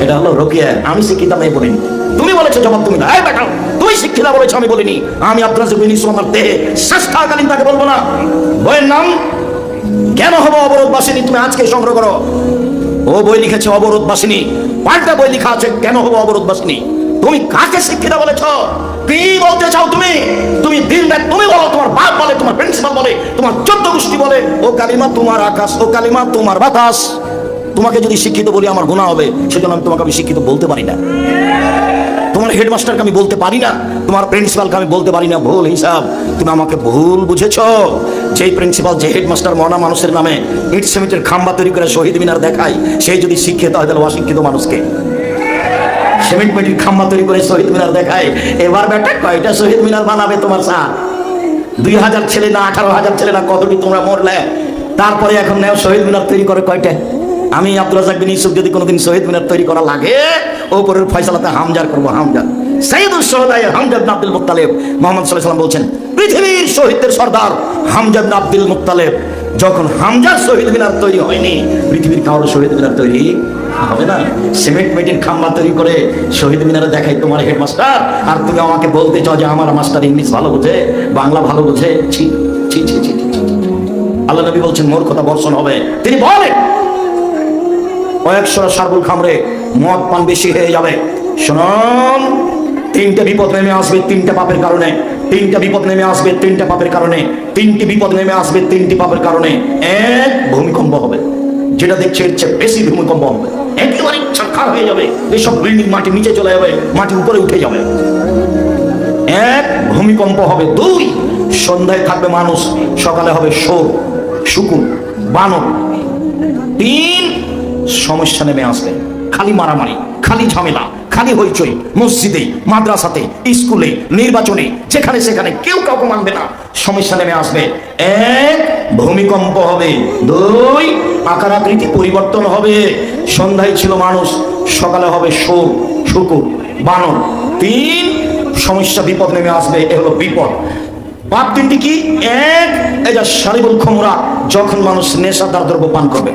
এটা হলো রোকেয়া। আমি শিক্ষিত আমি বলিনি, তুমি বলেছো, জবাব তুমি না। এই বেটা, তুই শিক্ষিত বলেছো, আমি বলিনি। আমি আব্দুল রাজ্জাক বিন ইউসুফ আমার দেহে শ্বাস থাকাকালীন তাকে বলবো না। বইয়ের নাম কেন হবো অবরোধবাসিনী, তুমি আজকে সংগ্রহ করো। ও বই লিখেছে অবরোধবাসিনী, পাল্টা বই লেখা আছে কেন হবো অবরোধবাসিনী। তুমি কাকে শিক্ষিত বলেছো? কি বলতে চাও তুমি? তুমি দিন রাত তুমি বলো, তোমার বাপ বলে, তোমার প্রিন্সিপাল বলে, তোমার 14 গোষ্ঠী বলে, ও কালিমা তোমার আকাশ, ও কালিমা তোমার বাতাস। তোমাকে যদি শিক্ষিত বলি আমার গুনাহ হবে, সেজন্য আমি শিক্ষিত বলতে পারি না। তোমার হেডমাস্টারকে আমি বলতে পারি না, তোমার প্রিন্সিপালকে আমি বলতে পারি না। ভুল হিসাব, তুমি আমাকে ভুল বুঝেছো। যেই প্রিন্সিপাল, যে হেডমাস্টার মনা মানুষের নামে ইট সিমেন্টের খাম্বা তৈরি করে শহীদ মিনার দেখায়, সেই যদি শিক্ষিত হয় তাহলে অশিক্ষিত মানুষকে সিমেন্ট মেটির খাম্বা তৈরি করে শহীদ মিনার দেখায়। এবার বেটা কয়টা শহীদ মিনার বানাবে তোমার স্যার? 2000 ছেলে না 18,000 ছেলে না কতটি তোমরা মরলে, তারপরে এখন নেও শহীদ মিনার তৈরি করে কয়টা? আমি আব্দুল রাজ্জাক বিন ইউসুফ যদি কোনোদিন শহীদ মিনার তৈরি করা লাগে, ওপরের ফয়সালাতে হামজার করবো। হামজার সাইয়্যিদুশ শুহাদা হামজা ইবনে আব্দুল মুত্তালিব। মুহাম্মদ সাল্লাল্লাহু আলাইহি ওয়াসাল্লাম বলছেন পৃথিবীর শহীদদের সর্দার হামজা ইবনে আব্দুল মুত্তালিব। যখন হামজার শহীদ মিনার তৈরি হয়নি, পৃথিবীর কারোর শহীদ মিনার তৈরি হবে না। সিমেন্ট মেটির খাম্বা তৈরি করে শহীদ মিনারে দেখাই তোমার হেডমাস্টার, আর তুমি আমাকে বলতে চাও যে আমার মাস্টার ইংলিশ ভালো বোঝে, বাংলা ভালো বোঝে। ছি ছি ছি ছি। আল্লাহ নবী বলছেন মূর্খতা বর্ষণ হবে। তিনি বলেন কয়েকশো সারবুল খামরে মদ পান বেশি হয়ে যাবে। শুনুন, 3টে বিপদ নেমে আসবে 3টে পাপের কারণে। 3টে বিপদ নেমে আসবে 3টে পাপের কারণে। 3টি বিপদ নেমে আসবে 3টি পাপের কারণে। এক, ভূমিকম্প হবে, যেটা দেখছে এর চেয়ে বেশি ভূমিকম্প হবে। একেবারে ছারখার হয়ে যাবে, এইসব বিল্ডিং মাটি নিচে চলে যাবে, মাটি উপরে উঠে যাবে। এক, ভূমিকম্প হবে। 2, সন্ধ্যায় থাকবে মানুষ, সকালে হবে শোর, শুকুন, বানর। 3, সমস্যা নেমে আসবে, খালি মারামারি, খালি ঝামেলা, খালি হইচই, মসজিদে, মাদ্রাসাতে, স্কুলে, নির্বাচনে, যেখানে সেখানে কেউ কাউকে মানবে না। সমস্যা নেমে আসবে। এক, ভূমিকম্প হবে। দুই, আকার আকৃতি পরিবর্তন হবে। সন্ধ্যায় ছিল মানুষ, সকালে হবে শুকুর, বানর। তিন, সমস্যা বিপদ নেমে আসবে। এ হলো বিপদ। পাপ তিনটি কি? এক, এই যে শারিবুল খুমরা, যখন মানুষ নেশাদার দ্রব্য পান করবে।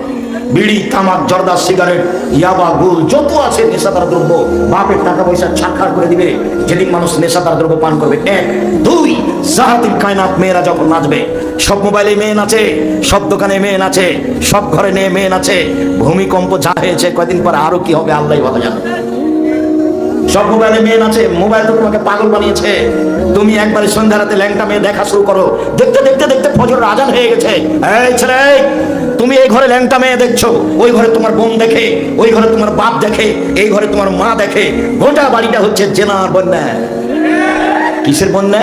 বিড়ি, তামাক, জর্দা, সিগারেট, ইয়াবা, গুল, যত আছে নেশাদার দ্রব্য, বাপের টাকা পয়সা ছাড়খাড় করে দিবে যেদিন মানুষ নেশাদার দ্রব্য পান করবে। এক। দুই, জাহাতিল কায়নাত, মেয়েরা যখন নাচবে। সব মোবাইলে মেয়ে নাচে, সব দোকানে মেয়ে নাচে, সব ঘরে মেয়ে নাচে। ভূমিকম্প যা হয়েছে, কয়দিন পরে আরো কি হবে আল্লাহই ভালো জানে। সব মোবাইলে মেয়ে নাচে। মোবাইল তো তোমাকে পাগল বানিয়েছে। তুমি একবারে সন্ধ্যা রাতে ল্যাংটা মেয়ে দেখা শুরু করো, দেখতে দেখতে দেখতে ফজরের আজান হয়ে গেছে। এই ছেলে, তুমি এই ঘরে ল্যাংটা মেয়ে দেখছো, ওই ঘরে তোমার বোন দেখে, ওই ঘরে তোমার বাপ দেখে, এই ঘরে তোমার মা দেখে। গোটা বাড়িটা হচ্ছে জেনার বন্যা। কিসের বন্যা?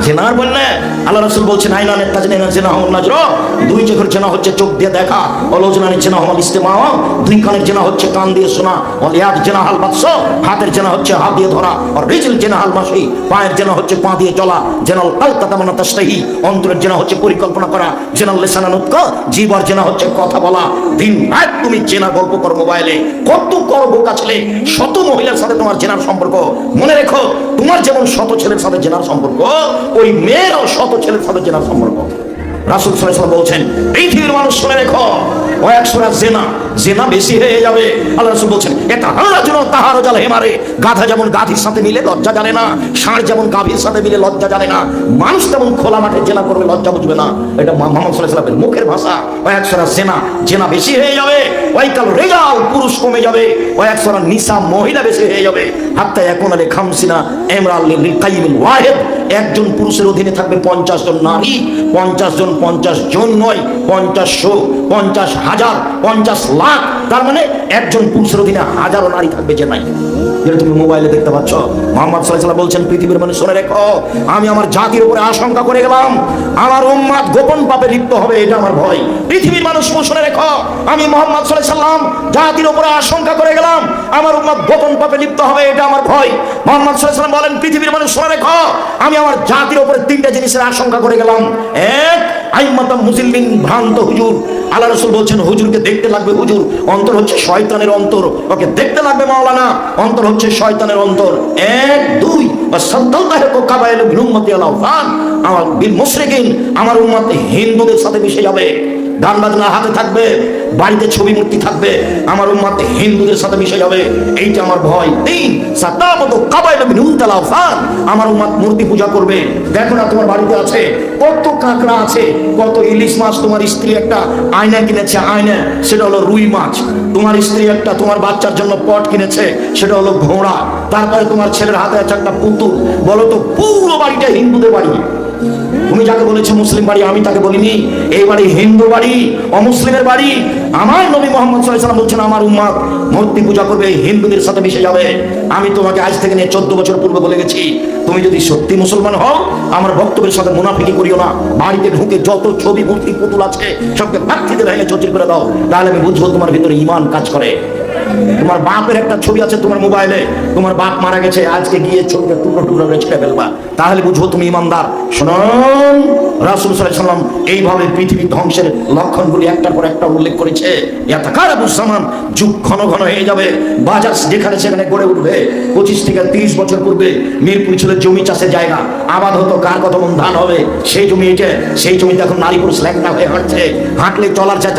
জেনার বন্যা। আল্লাহ রাসূল বলছেন, আইনানের তাজনিনা জেনা হুম নাজর। দুই চোখের জেনা হচ্ছে চোখ দিয়ে দেখা, অলজনানের জেনা হুম ইস্তেমা। দুই কানের জেনা হচ্ছে কান দিয়ে শোনা, ওলিয়াদ জেনা হাল বাদস। হাতের জেনা হচ্ছে হাত দিয়ে ধরা, আর রিজল জেনা হাল মাশি। পায়ের জেনা হচ্ছে পা দিয়ে চলা। জেনাল কালকা তামান্না তাশতাহি। অন্তরের জেনা হচ্ছে পরিকল্পনা করা। জেনাল লিসানান উতকা। জিহ্বার জেনা হচ্ছে কথা বলা। দিন রাত তুমি জেনা গল্প করো মোবাইলে। কত করো বোকা ছেলে, শত মহিলার সাথে তোমার জেনার সম্পর্ক। মনে রেখো, তোমার যেমন শত ছেলের সাথে জেনার সম্পর্ক, ওই মেয়েরও শত ছেলের সাথে জেনার সম্পর্ক। রাসূল সাল্লাল্লাহু আলাইহি ওয়াসাল্লাম বলছেন, পৃথিবীর মানুষ শুনে রেখো, ও একশোরা জেনা বেশি হয়ে যাবে। আল্লাহ রাসূল বলছেন, এটা হারা জন্য তাহার জাল হেমারে। গাধা যেমন গাভীর সাথে মিলে লজ্জা জানে না, ষাঁড় যেমন গাভীর সাথে মিলে লজ্জা জানে না, মানুষ তেমন খোলা মাঠে জেনা করবে লজ্জা বুঝবে না। এটা মুহাম্মদ সাল্লাল্লাহু আলাইহি ওয়াসাল্লামের মুখের ভাষা। ও একশোরা জেনা বেশি হয়ে যাবে। ওই কাল রেজাল, পুরুষ কমে যাবে। ও একশোরা নিসা, মহিলা বেশি হয়ে যাবে। হাত্তা এখন আলে খামসিনা এমরাল লিল কাইমিল ওয়াহিদ। একজন পুরুষের অধীনে থাকবে 50 জন নারী। 50 জন 50 জন নয়, 50,000, 50,000, 50 লাখ। তার মানে একজন পুরুষের অধীনে হাজারো নারী থাকবে। যে নাই, যেটা তুমি মোবাইলে দেখতে পাচ্ছ। মুহাম্মদ সাল্লাল্লাহু আলাইহি ওয়াসাল্লাম বলছেন, পৃথিবীর মানুষ শুনে রেখো, আমি আমার জাতির উপরে আশঙ্কা করে গেলাম, আমার উম্মত গোপন পাপে লিপ্ত হবে। এটা আমার ভয়। পৃথিবীর মানুষ শুনে রেখো, আমি মুহাম্মদ সাল্লাল্লাহু আলাইহি ওয়াসাল্লাম জাতির উপরে আশঙ্কা করে গেলাম, আমার উম্মত গোপন পাপে লিপ্ত হবে। এটা আমার ভয়। মুহাম্মদ সাল্লাল্লাহু আলাইহি ওয়াসাল্লাম বলেন, পৃথিবীর মানুষ শুনে রেখো, আমি আমার জাতির উপরে তিনটা জিনিসের আশঙ্কা করে গেলাম। এক, আইম্মাতাম মুসলিমিন, ভ্রান্ত হুজুর। আল্লাহ রাসূল বলছেন, হুজুরকে দেখতে লাগবে হুজুর। অন্তর হচ্ছে শয়তানের অন্তর, ওকে দেখতে লাগবে মাওলানা। অন্তর হচ্ছে শয়তানের অন্তর। এক। দুই, সাদ্দালতাহু কাবাইল বিল উম্মতি আল আওসান। আমার বিল মুশরিকিন, আমার উম্মত হিন্দুদের সাথে মিশে যাবে। গান বাজনা হাতে থাকবে, বাড়িতে ছবি মূর্তি থাকবে, আমার উম্মত হিন্দুদের সাথে মিশে যাবে। এইটা আমার ভয়। তিন, সাদ্দালতাহু কাবাইল বিল উম্মতি আল আওসান। আমার উম্মত মূর্তি পূজা করবে। দেখো না, তোমার বাড়িতে আছে কত কাঁকড়া আছে, কত ইলিশ মাছ। তোমার স্ত্রী একটা আয়না কিনেছে, আয়না, সেটা হলো রুই মাছ। তোমার স্ত্রী একটা তোমার বাচ্চার জন্য পট কিনেছে, সেটা হলো ঘোড়া। তারপরে তোমার ছেলের হাতে আছে একটা পুতুল। বলো তো, পুরো বাড়িটা হিন্দুদের বাড়ি। তুমি যাকে বলেছো মুসলিম বাড়ি, আমি তাকে বলিনি। এই বাড়ি হিন্দু বাড়ি, অমুসলিমের বাড়ি। আমার নবী মুহাম্মদ সাল্লাল্লাহু আলাইহি ওয়াসাল্লাম বলছেন, আমার উম্মত মূর্তি পূজা করবে, হিন্দুদের সাথে মিশে যাবে। আমি তোমাকে আজ থেকে নিয়ে 14 বছর পূর্বে বলে গেছি, তুমি যদি সত্যি মুসলমান হও, আমার বক্তব্যের সাথে মুনাফিকি করিও না। বাড়িতে ঢুকে যত ছবি মূর্তি পুতুল আছে সবকে পাঠিয়ে ভেঙে চৌচির করে দাও, তাহলে আমি বুঝবো তোমার ভিতরে ঈমান কাজ করে। তোমার বাপের একটা ছবি আছে তোমার মোবাইলে, তোমার বাপ মারা গেছে, আজকে গিয়ে ছবিটা টুকরো টুকরো করে ছেড়ে ফেলবা, তাহলে বুঝবো তুমি ইমানদার। শুনুন, রাসূল সাল্লাল্লাহু আলাইহি ওয়াসাল্লাম এইভাবে পৃথিবী ধ্বংসের লক্ষণগুলি একটার পর একটা উল্লেখ করেছে। ইয়াতাকারাবুস জামান, যুগ ঘন ঘন হয়ে যাবে, বাজার যেখানে সেখানে গড়ে উঠবে। 25 থেকে 30 বছর পূর্বে মিরপুর ছিল জমি চাষের জায়গা, আবাদ হতো, কার কত মন ধান হবে সেই জমি। সেই জমিতে এখন নারী পুরুষ ল্যাংটা হয়ে হাঁটছে। হাঁটলে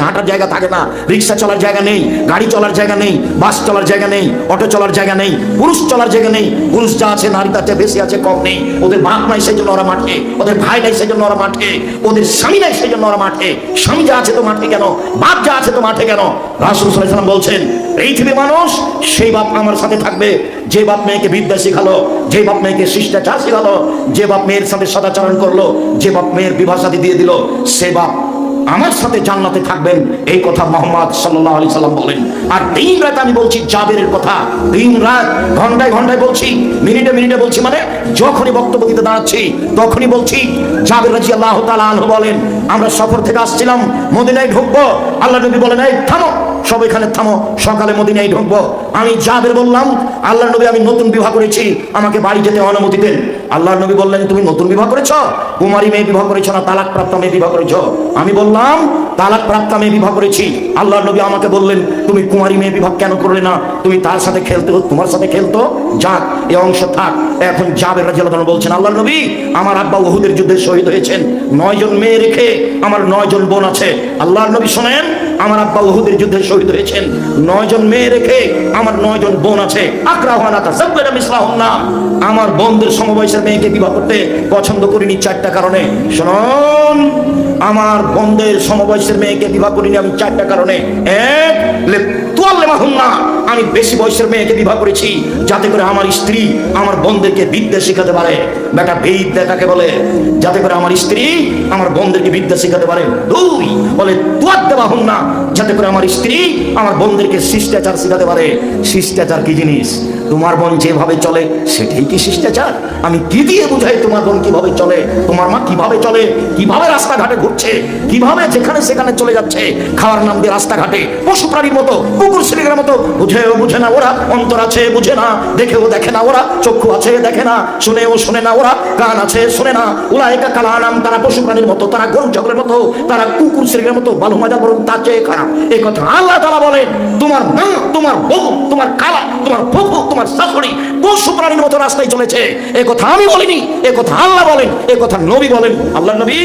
হাঁটার জায়গা থাকে না, রিক্সা চলার জায়গা নেই, গাড়ি চলার জায়গা নেই, বাস চলার জায়গা নেই, অটো চলার জায়গা নেই, পুরুষ চলার জায়গা নেই। পুরুষ যা আছে নারী তাতে বেশি আছে, কম নেই। ওদের বাপ নাই সেই জন্য ওরা মাঠে, ওদের ভাই নাই সেই জন্য ওরা মাঠে, ওদের স্বামী নাই সেই জন্য ওরা মাঠে। স্বামী যা আছে তো মাঠে কেন, বাপ যা আছে তো মাঠে কেন? রাসূল সাল্লাল্লাহু আলাইহি ওয়াসাল্লাম বলছেন, পৃথিবীর মানুষ সেই বাপ আমার সাথে থাকবে যে বাপ মেয়েকে বিদ্যা শিখালো, যে বাপ মেয়েকে শিষ্টাচার শিখালো, যে বাপ মেয়ের সাথে সদাচরণ করলো, যে বাপ মেয়ের বিবাহ শাদী দিয়ে দিল, সে বাপ আমার সাথে জান্নাতে থাকবেন। এই কথা মুহাম্মদ সাল্লাল্লাহু আলাইহি সাল্লাম বলেন। আর দিন রাত আমি বলছি জাবেরের কথা, দিন রাত, ঘন্টায় ঘন্টায় বলছি, মিনিটে মিনিটে বলছি। মানে যখনই বক্তব্য দিতে দাঁড়াচ্ছি তখনই বলছি। জাবের রাদিয়াল্লাহু তাআলা আনহু বলেন, আমরা সফর থেকে আসছিলাম, মদিনায় ঢুকবো, আল্লাহ নবী বলেন, এই থামো, সব এখানে থামো, সকালে মদিনায় ঢুকবো। আমি জাবের বললাম, আল্লাহর নবী আমি নতুন বিবাহ করেছি, আমাকে বাড়ি যেতে অনুমতি দেন। আল্লাহর নবী বললেন, তুমি নতুন বিবাহ করেছো? কুমারী মেয়ে বিবাহ করেছো না তালাক প্রাপ্ত মেয়ে বিবাহ করেছো? আমি বললাম তালাক প্রাপ্ত মেয়ে বিবাহ করেছি। আল্লাহর নবী আমাকে বললেন, তুমি কুমারী মেয়ে বিবাহ কেন করলে না? তুমি তার সাথে খেলতে, তোমার সাথে খেলতো। যাক, এই অংশ থাক। এখন জাবের রাদিয়াল্লাহু আনহু বলছেন, আল্লাহর নবী আমার আব্বা উহুদের যুদ্ধে শহীদ হয়েছেন, 9 জন মেয়ে রেখে আমার 9 জন বোন আছে। আল্লাহর নবী শোনেন, আমার আব্বা উহুদের যুদ্ধে শহীদ হয়েছেন, 9 জন মেয়ে রেখে আমার 9 জন বোন আছে। আকরাহুনা তাযাব্বারা মিসলাহুন্না, আমার বোনদের সমবয়সের মেয়েকে বিবাহ করতে পছন্দ করিনি 4টা কারণে। শুনুন, আমার বোনদের সমবয়সের মেয়েকে বিবাহ করিনি আমি 4টা কারণে। এক, লিতুআল্লিমাহুন্না, আমি বেশি বয়সের মেয়েকে বিবাহ করেছি যাতে করে আমার স্ত্রী আমার বোনদেরকে বিদ্যা শেখাতে পারে। বেটা বিদ্যা কাকে বলে? যাতে করে আমার স্ত্রী আমার বোনদেরকে বিদ্যা শেখাতে পারে। 2, বলে তুআদ্দাবাহুন্না, যাতে করে আমার স্ত্রী আমার বোনদেরকে শিষ্টাচার শেখাতে পারে। শিষ্টাচার কি জিনিস? তোমার বোন যেভাবে চলে সেটাই কি শিষ্টাচার? আমি কি দিয়ে বুঝাই তোমার বোন কিভাবে চলে, তোমার মা কিভাবে চলে, কিভাবে রাস্তাঘাটে ঘুরছে, কিভাবে যেখানে সেখানে চলে যাচ্ছে, খাওয়ার নাম দিয়ে রাস্তাঘাটে পশু প্রাণীর মতো, কুকুর শ্রীর মতো। বুঝেও বুঝে না ওরা, অন্তর আছে বুঝে না, দেখেও দেখে না ওরা, চক্ষু আছে দেখে না, শুনেও শুনে না ওরা, কান আছে শোনে না। উলাইকা কালানাম, তারা পশু প্রাণীর মতো, তারা গরু ছাগলের মতো, তারা কুকুর শ্রীর মতো, ভালো মজা বরং তার চেয়ে খারাপ। এই কথা আল্লাহ তাআলা বলেন। তোমার মা, তোমার বউ, তোমার খালা, তোমার ফুফু, তোমার শাশুড়ি পশু প্রাণীর মতো রাস্তায় চলেছে। এ কথা আমি বলিনি, এ কথা আল্লাহ বলেন, এ কথা নবী বলেন। আল্লাহ নবী,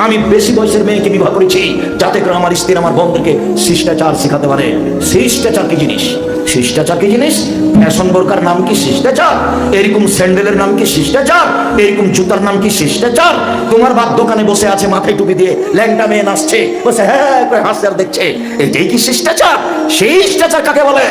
আমি বেশি বয়সের মেয়েকে বিবাহ করেছি যাতে করে আমার স্ত্রী আমার বন্ধুকে শিষ্টাচার শেখাতে পারে। শিষ্টাচার কি জিনিস? শিষ্টাচার কি জিনিস? ফ্যাশন বোরকার নাম কি শিষ্টাচার? এরকম স্যান্ডেলের নাম কি শিষ্টাচার? এরকম জুতার নাম কি শিষ্টাচার? তোমার বাপ দোকানে বসে আছে মাথায় টুপি দিয়ে, ল্যাংটা মেয়ে নাচছে, বসে হ্যাঁ করে হাসছে আর দেখছে, এটাই কি শিষ্টাচার? শিষ্টাচার কাকে বলে?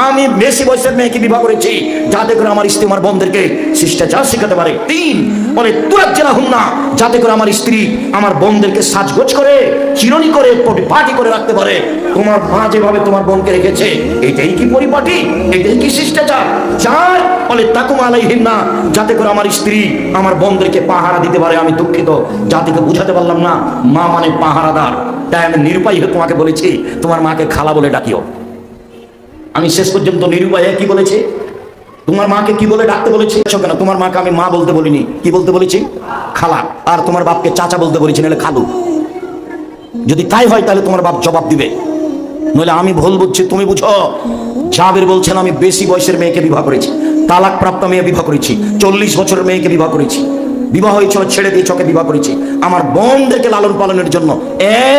আমি বেশি বয়সের মেয়েকে বিবাহ করেছি যাতে করে আমার স্ত্রী আমার বোনদেরকে শিষ্টাচার শেখাতে পারে। 3, বলে তুরাজ্জালাহুন্না, যাতে করে আমার স্ত্রী আমার বোনদেরকে সাজগোজ করে, চিরনি করে, পরিপাটি করে রাখতে পারে। তোমার মা যেভাবে তোমার বোনকে রেখেছে এটাই কি পরিপাটি? এটাই কি শিষ্টাচার? 4, বলে তাকুম আলাইহিন্না, যাতে করে আমার স্ত্রী আমার বোনদেরকে পাহারা দিতে পারে। আমি দুঃখিত, জাতিকে বুঝাতে পারলাম না, মা মানে পাহারাদার। তাই আমি নিরুপায় হয়ে তোমাকে বলেছি তোমার মাকে খালা বলে ডাকিও। আমি শেষ পর্যন্ত নিরুপায় কি বলেছি? তোমার মাকে কি বলে ডাকতে বলেছি? কেন তোমার মাকে আমি মা বলতে বলিনি, কি বলতে বলেছি? খালা। আর তোমার বাপকে চাচা বলতে বলেছি, নাহলে খালু। যদি তাই হয় তাহলে তোমার বাপ জবাব দিবে, নইলে আমি ভুল বুঝছি, তুমি বুঝো। জাবের বলছেন, আমি বেশি বয়সের মেয়েকে বিবাহ করেছি, তালাক প্রাপ্ত মেয়ে বিবাহ করেছি, 40 বছরের মেয়েকে বিবাহ করেছি, বিবাহ হয়েছিল ছেড়ে দিয়ে চকে বিবাহ করেছি আমার বোনদেরকে লালন পালনের জন্য।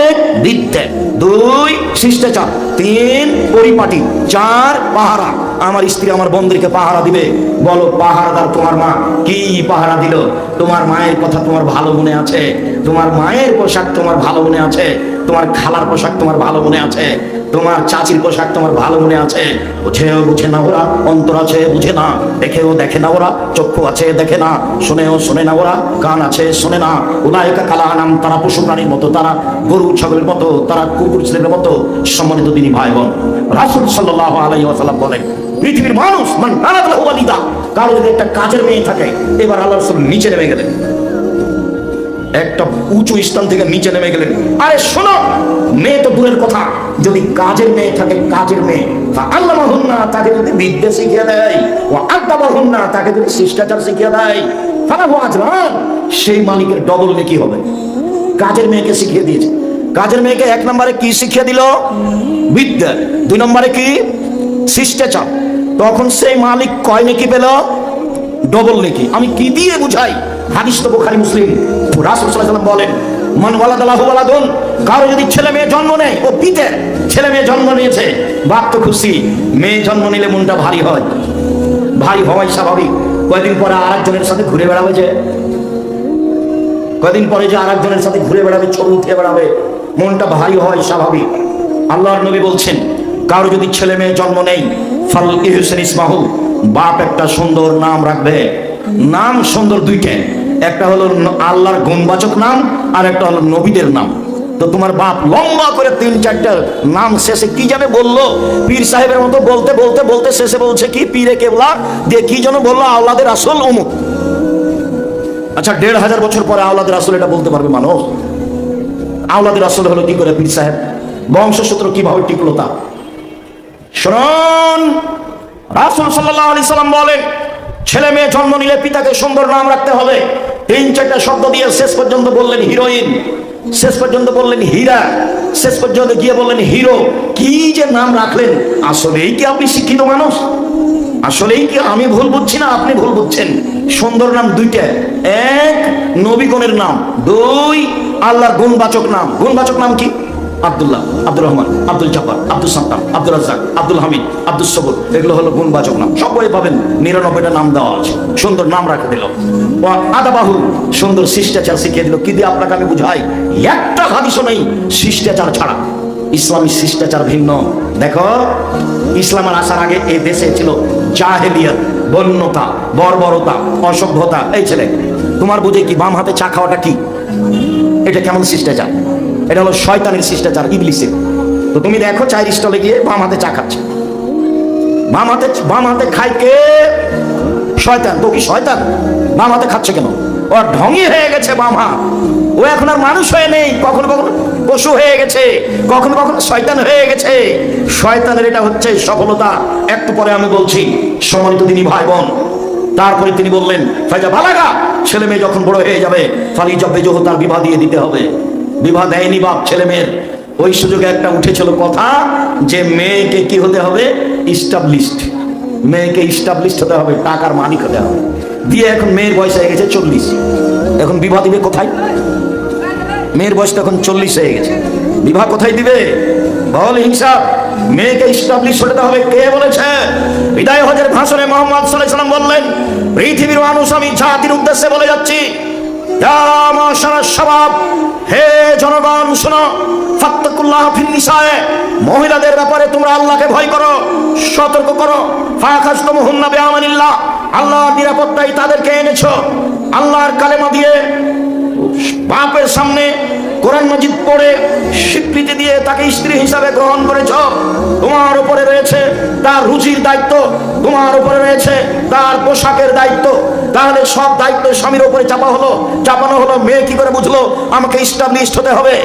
1, বিদ্যা, 2, শিষ্টাচার, 3, পরিপাটি, 4, পাহারা। আমার স্ত্রী আমার বোনদেরকে পাহারা দিবে। বলো পাহারাদার তোমার মা কি পাহারা দিল? তোমার মায়ের কথা তোমার ভালো মনে আছে, তোমার মায়ের পোশাক তোমার ভালো মনে আছে, তোমার খালার পোশাক তোমার ভালো মনে আছে, তোমার চাচির পোশাক তোমার ভালো মনে আছে। বুঝেও বুঝে না ওরা, অন্তর আছে বুঝে না, দেখেও দেখে না ওরা, চক্ষু আছে দেখে না, শুনেও শোনে না ওরা, কান আছে শোনে না। উলাইকা কালানাম, তারা পশু প্রাণীর মতো, তারা গরু ছাগলের মতো, তারা কুকুর ছেলের মতো। সম্মানিত দিনী ভাই বোন, রাসূল সাল্লাল্লাহু আলাইহি ওয়াসাল্লাম বলেন, পৃথিবীর মানুষ মান কানাত লাহু ওয়ালিদা, কারো যদি একটা কাজের মেয়ে থাকে, এবার আল্লাহ রাসূল নিচে নেমে গেলেন, একটা উঁচু স্থান থেকে নিচে নেমে গেলেন। আরে শোনো, মেয়ে তো দূরের কথা, যদি কাজের মেয়ে থাকে, কাজের মেয়ে, আল্লামাহুন্না, তাকে যদি বিদ্যা শিখিয়ে দেয়, ও আদাবাহুন্না, তাকে যদি শিষ্টাচার শিখিয়ে দেয়, ফালাহু আজরান, সেই মালিকের ডবল নেকি হবে। কাজের মেয়েকে শিখিয়ে দিয়েছে। কাজের মেয়েকে 1 নম্বরে কি শিখিয়ে দিল? বিদ্যা। 2 নম্বরে কি? শিষ্টাচার। তখন সেই মালিক কয় নেকি পেল? ডবল নেকি। আমি কি দিয়ে বুঝাই? হাদিস তো বুখারী মুসলিম। রাসূল সাল্লাল্লাহু আলাইহি ওয়াসাল্লাম বলেন, মান ওয়ালাদাহু ওয়ালাদুন, কারো যদি ছেলে মেয়ে জন্ম নেয়, ও পিতে ছেলে মেয়ে জন্ম নিয়েছে, বাপ তো খুশি। মেয়ে জন্ম নিলে মনটা ভারী হয়, ভারী হওয়াই স্বাভাবিক। কয়েকদিন পরে আরেকজনের সাথে ঘুরে বেড়াবে, যে কয়েকদিন পরে যে আরেকজনের সাথে ঘুরে বেড়াবে, ছবি উঠে বেড়াবে, মনটা ভারী হয় স্বাভাবিক। আল্লাহর নবী বলছেন, কারো যদি ছেলে মেয়ে জন্ম নেই, ফাল ইহসান ইসমাহু, বাপ একটা সুন্দর নাম রাখবে। নাম সুন্দর 2টা, একটা হলো আল্লাহর গুণবাচক নাম, আর একটা হলো নবীদের নাম। তো তোমার বাপ লম্বা করে 3-4টা নাম শেষে কি জানে বললো, পীর সাহেবের মতো বলতে বলতে বলতে শেষে বলছে কি, পীরে কেবলা দিয়ে কি যেন বললো, আওলাদের আসল অমুক। আচ্ছা, 1500 বছর পরে আওলাদের আসল এটা বলতে পারবে মানুষ? আওলাদের আসল হলো কি করে পীর সাহেব? বংশসূত্র কিভাবে টিকলো তা শুনুন। রাসূল সাল্লাল্লাহু আলাইহি সাল্লাম বলেন, ছেলে মেয়ে জন্ম নিলে পিতাকে সুন্দর নাম রাখতে হবে। 3-4টা শব্দ দিয়ে শেষ পর্যন্ত বললেন হিরোইন, শেষ পর্যন্ত বললেন হীরা, শেষ পর্যন্ত গিয়ে বললেন হিরো। কি যে নাম রাখলেন! আসলেই কি আপনি শিক্ষিত মানুষ? আসলেই কি আমি ভুল বুঝছি না আপনি ভুল বুঝছেন? সুন্দর নাম দুইটা, এক নবীগণের নাম, দুই আল্লাহর গুণবাচক নাম। গুণবাচক নাম কি? আব্দুল্লাহ, আব্দুর রহমান, আব্দুল জব্বার, আব্দুল সাত্তার, আব্দুল রাজ্জাক, আব্দুল হামিদ, আব্দুল সবুর। এগুলো হলো গুণবাচক নাম। সবাই পাবেন 99টা নাম দেওয়া আছে। সুন্দর নাম রাখা দিল। আদাবাহু, সুন্দর শিষ্টাচার শিখিয়ে দিল। কি দিয়ে আপনাকে আমি বুঝাই, একটা হাদিসও নেই শিষ্টাচার ছাড়া। ইসলামী শিষ্টাচার ভিন্ন। দেখো, ইসলামের আসার আগে এই দেশে ছিল জাহেলিয়াত, বন্যতা, বর্বরতা, অসভ্যতা। এই ছেলে, তোমার বুঝে কি বাম হাতে চা খাওয়াটা কি? এটা কেমন শিষ্টাচার? এটা হলো শয়তানের শিষ্টাচার, ইবলিসের। তো তুমি দেখো চায়ের স্টলে গিয়ে বাম হাতে চা খাচ্ছে। বাম হাতে খায় কে? শয়তান। তো কি শয়তান বাম হাতে খাচ্ছে কেন? ও ঢঙি হয়ে গেছে বাম হাত। ও এখন আর মানুষ হয়ে নেই, কখনো কখনো পশু হয়ে গেছে, কখনো কখনো শয়তান হয়ে গেছে। শয়তানের এটা হচ্ছে সফলতা। একটু পরে আমি বলছি। সম্মানিত দিনী ভাই বোন, তারপরে তিনি বললেন, ফাইজা বালাগা, ছেলে মেয়ে যখন বড় হয়ে যাবে, ফালি জব্বে জোহ, তার বিবাহ দিয়ে দিতে হবে। বিবাহ দেয়নি বাপ ছেলে মেয়ের। ওই সুযোগে একটা উঠেছিল কথা যে মেয়েকে কি হতে হবে? ইস্টাবলিশড। মেয়েকে ইস্টাবলিশড হতে হবে, টাকার মালিক হতে হবে। দিয়ে এখন মেয়ের বয়স হয়ে গেছে 40। এখন বিবাহ দিবে কোথায়? মেয়ের বয়স তখন 40 হয়ে গেছে, বিবাহ কোথায় দিবে? বল হিংসা। মেয়েকে ইস্টাবলিশ হতে হবে। কে বলেছে? বিদায় হজের ভাষণে মুহাম্মদ সাল্লাল্লাহু আলাইহি ওয়াসাল্লাম বললেন, পৃথিবীর মানুষ আমি জাতির উদ্দেশ্যে বলে যাচ্ছি, হে জনগণ শোনো, ফাত্তাকুল্লাহ ফিন নিসায়ে, মহিলাদের ব্যাপারে তোমরা আল্লাহকে ভয় করো, সতর্ক করো। ফাখাজতুমুহুন্না বিআমানিল্লাহ, আল্লাহর নিরাপত্তায় তাদেরকে এনেছো। আল্লাহর কালেমা দিয়ে বাপের সামনে কোরআন মাজিদ পড়ে স্বীকৃতি দিয়ে তাকে স্ত্রী হিসাবে গ্রহণ করেছ। তোমার উপরে রয়েছে তার রুচির দায়িত্ব, তোমার উপরে রয়েছে তার পোশাকের দায়িত্ব। তাহলে সব দায়িত্ব স্বামীর উপরে চাপানো হলো। মেয়ে কি করে বুঝলো আমাকে ইস্টাবলিশড হতে হবে?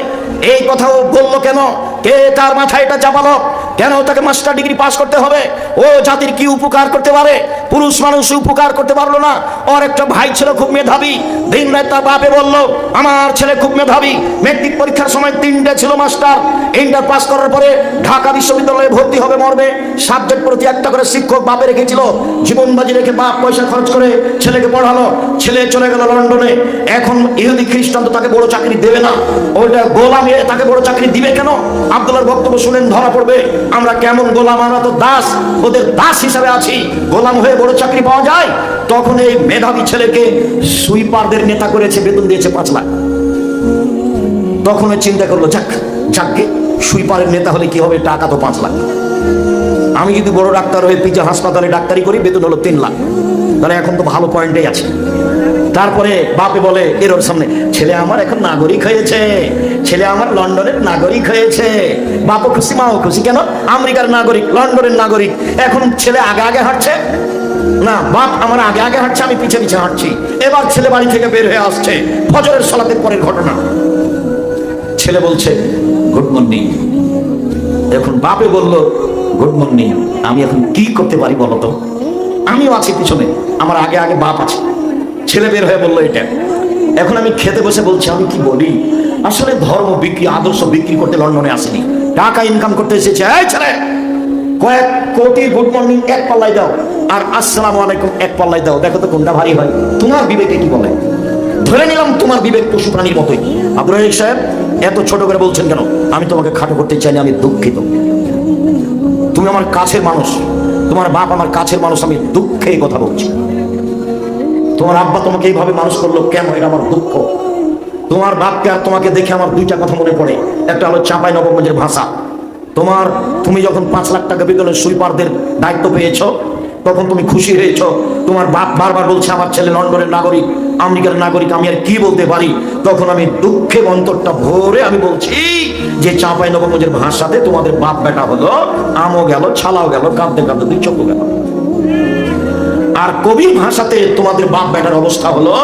এই কথাও বললো কেন? কে তার মাথায় এটা চাপালো? কেন তাকে মাস্টার ডিগ্রি পাস করতে হবে? ও জাতির কি উপকার করতে পারে? পুরুষ মানুষ উপকার করতে পারলো না। ওর একটা ভাই ছিল খুব মেধাবী, দিন রাত তার বাপে বললো আমার ছেলে খুব মেধাবী। মেট্রিক পরীক্ষার সময় 3টে ছিল মাস্টার। ইন্টার পাস করার পরে ঢাকা বিশ্ববিদ্যালয়ে ভর্তি হবে মর্মে সাবজেক্ট প্রতি একটা করে শিক্ষক বাপে রেখেছিল। জীবন বাজি রেখে বাপ পয়সা খরচ করে ছেলেকে পড়ালো। ছেলে চলে গেল লন্ডনে। এখন ইহুদি খ্রিস্টান তো তাকে বড় চাকরি দেবে না, ওইটা গোলাম, তাকে বড় চাকরি দিবে কেন? আব্দুল্লাহর বক্তব্য শুনেন, ধরা পড়বে আমরা কেমন গোলাম। আমরা তো দাস, ওদের দাস হিসাবে আছি। গোলাম হয়ে বড় চাকরি পাওয়া যায়? তখন এই মেধাবী ছেলেকে সুইপারদের নেতা করেছে, বেতন দিয়েছে 5 লাখ। তখন চিন্তা করলো, যাকে সুইপারের নেতা হলে কি হবে, টাকা তো 5 লাখ। আমি যদি বড় ডাক্তার হয়ে পিজা হাসপাতালে ডাক্তারি করি, বেতন হলো 3 লাখ। তাহলে এখন তো ভালো পয়েন্টেই আছে। তারপরে বাপে বলে এর সামনে, ছেলে আমার এখন নাগরিক হয়েছে, ছেলে আমার লন্ডনের নাগরিক হয়েছে। বাপও খুশি, মাও খুশি। কেন? আমেরিকার নাগরিক, লন্ডনের নাগরিক। এখন ছেলে আগে আগে হাঁটছে না, বাপ আমার আগে আগে হাঁটছে, আমি পিছে পিছে হাঁটছি। এবার ছেলে বাড়ি থেকে বের হয়ে আসছে, ফজরের সালাতের পরের ঘটনা। ছেলে বলছে গুড মর্নিং। এখন বাপে বলল গুড মর্নিং, আমি এখন কি করতে পারি বলো তো? আমিও আছি পিছনে, আমার আগে আগে বাপ আছে। ছেলে বের হয়ে বললো এটা। এখন আমি খেতে বসে বলছি, আমি কি বলি? আসলে ধর্ম বিক্রি, আদর্শ বিক্রি করতে লন্ডনে আসেনি, টাকা ইনকাম করতে এসেছে। এই ছেলে, কয়েক কোটি গুড মর্নিং এক পাল্লাই দাও, আর আসসালামু আলাইকুম এক পাল্লাই দাও, দেখো তো কোনটা ভারী হয়। তোমার বিবেকে কি বলে? ধরে নিলাম তোমার বিবেক পশু প্রাণীর মতোই। আব্দুর রাজ্জাক সাহেব, এত ছোট করে বলছেন কেন? আমি তোমাকে খাটো করতে চাইনি, আমি দুঃখিত। তুমি আমার কাছের মানুষ, তোমার বাপ আমার কাছের মানুষ, আমি দুঃখে কথা বলছি। তোমার আব্বা তোমাকে এইভাবে মানুষ করলো কেন, এটা আমার দুঃখ। তোমার বাপকে আর তোমাকে দেখে আমার 2টা কথা মনে পড়ে। একটা হলো চাঁপাইনবাবগঞ্জের ভাষা। তুমি যখন 5 লাখ টাকা বেতনের সুইপারদের দায়িত্ব পেয়েছো, তখন তুমি খুশি হয়েছো। তোমার বাপ বারবার বলছে আমার ছেলে লন্ডনের নাগরিক, আমেরিকার নাগরিক, আমি আর কি বলতে পারি? তখন আমি দুঃখে অন্তরটা ভরে আমি বলছি যে চাঁপাইনবাবগঞ্জের ভাষাতে তোমাদের বাপ বেটা হলো আমও গেল, ছালাও গেল, কাঁদতে কাঁদতে 2 চোখ গেল। আর কবির ভাষাতে তোমাদের বাপ বেটার অবস্থা হলো,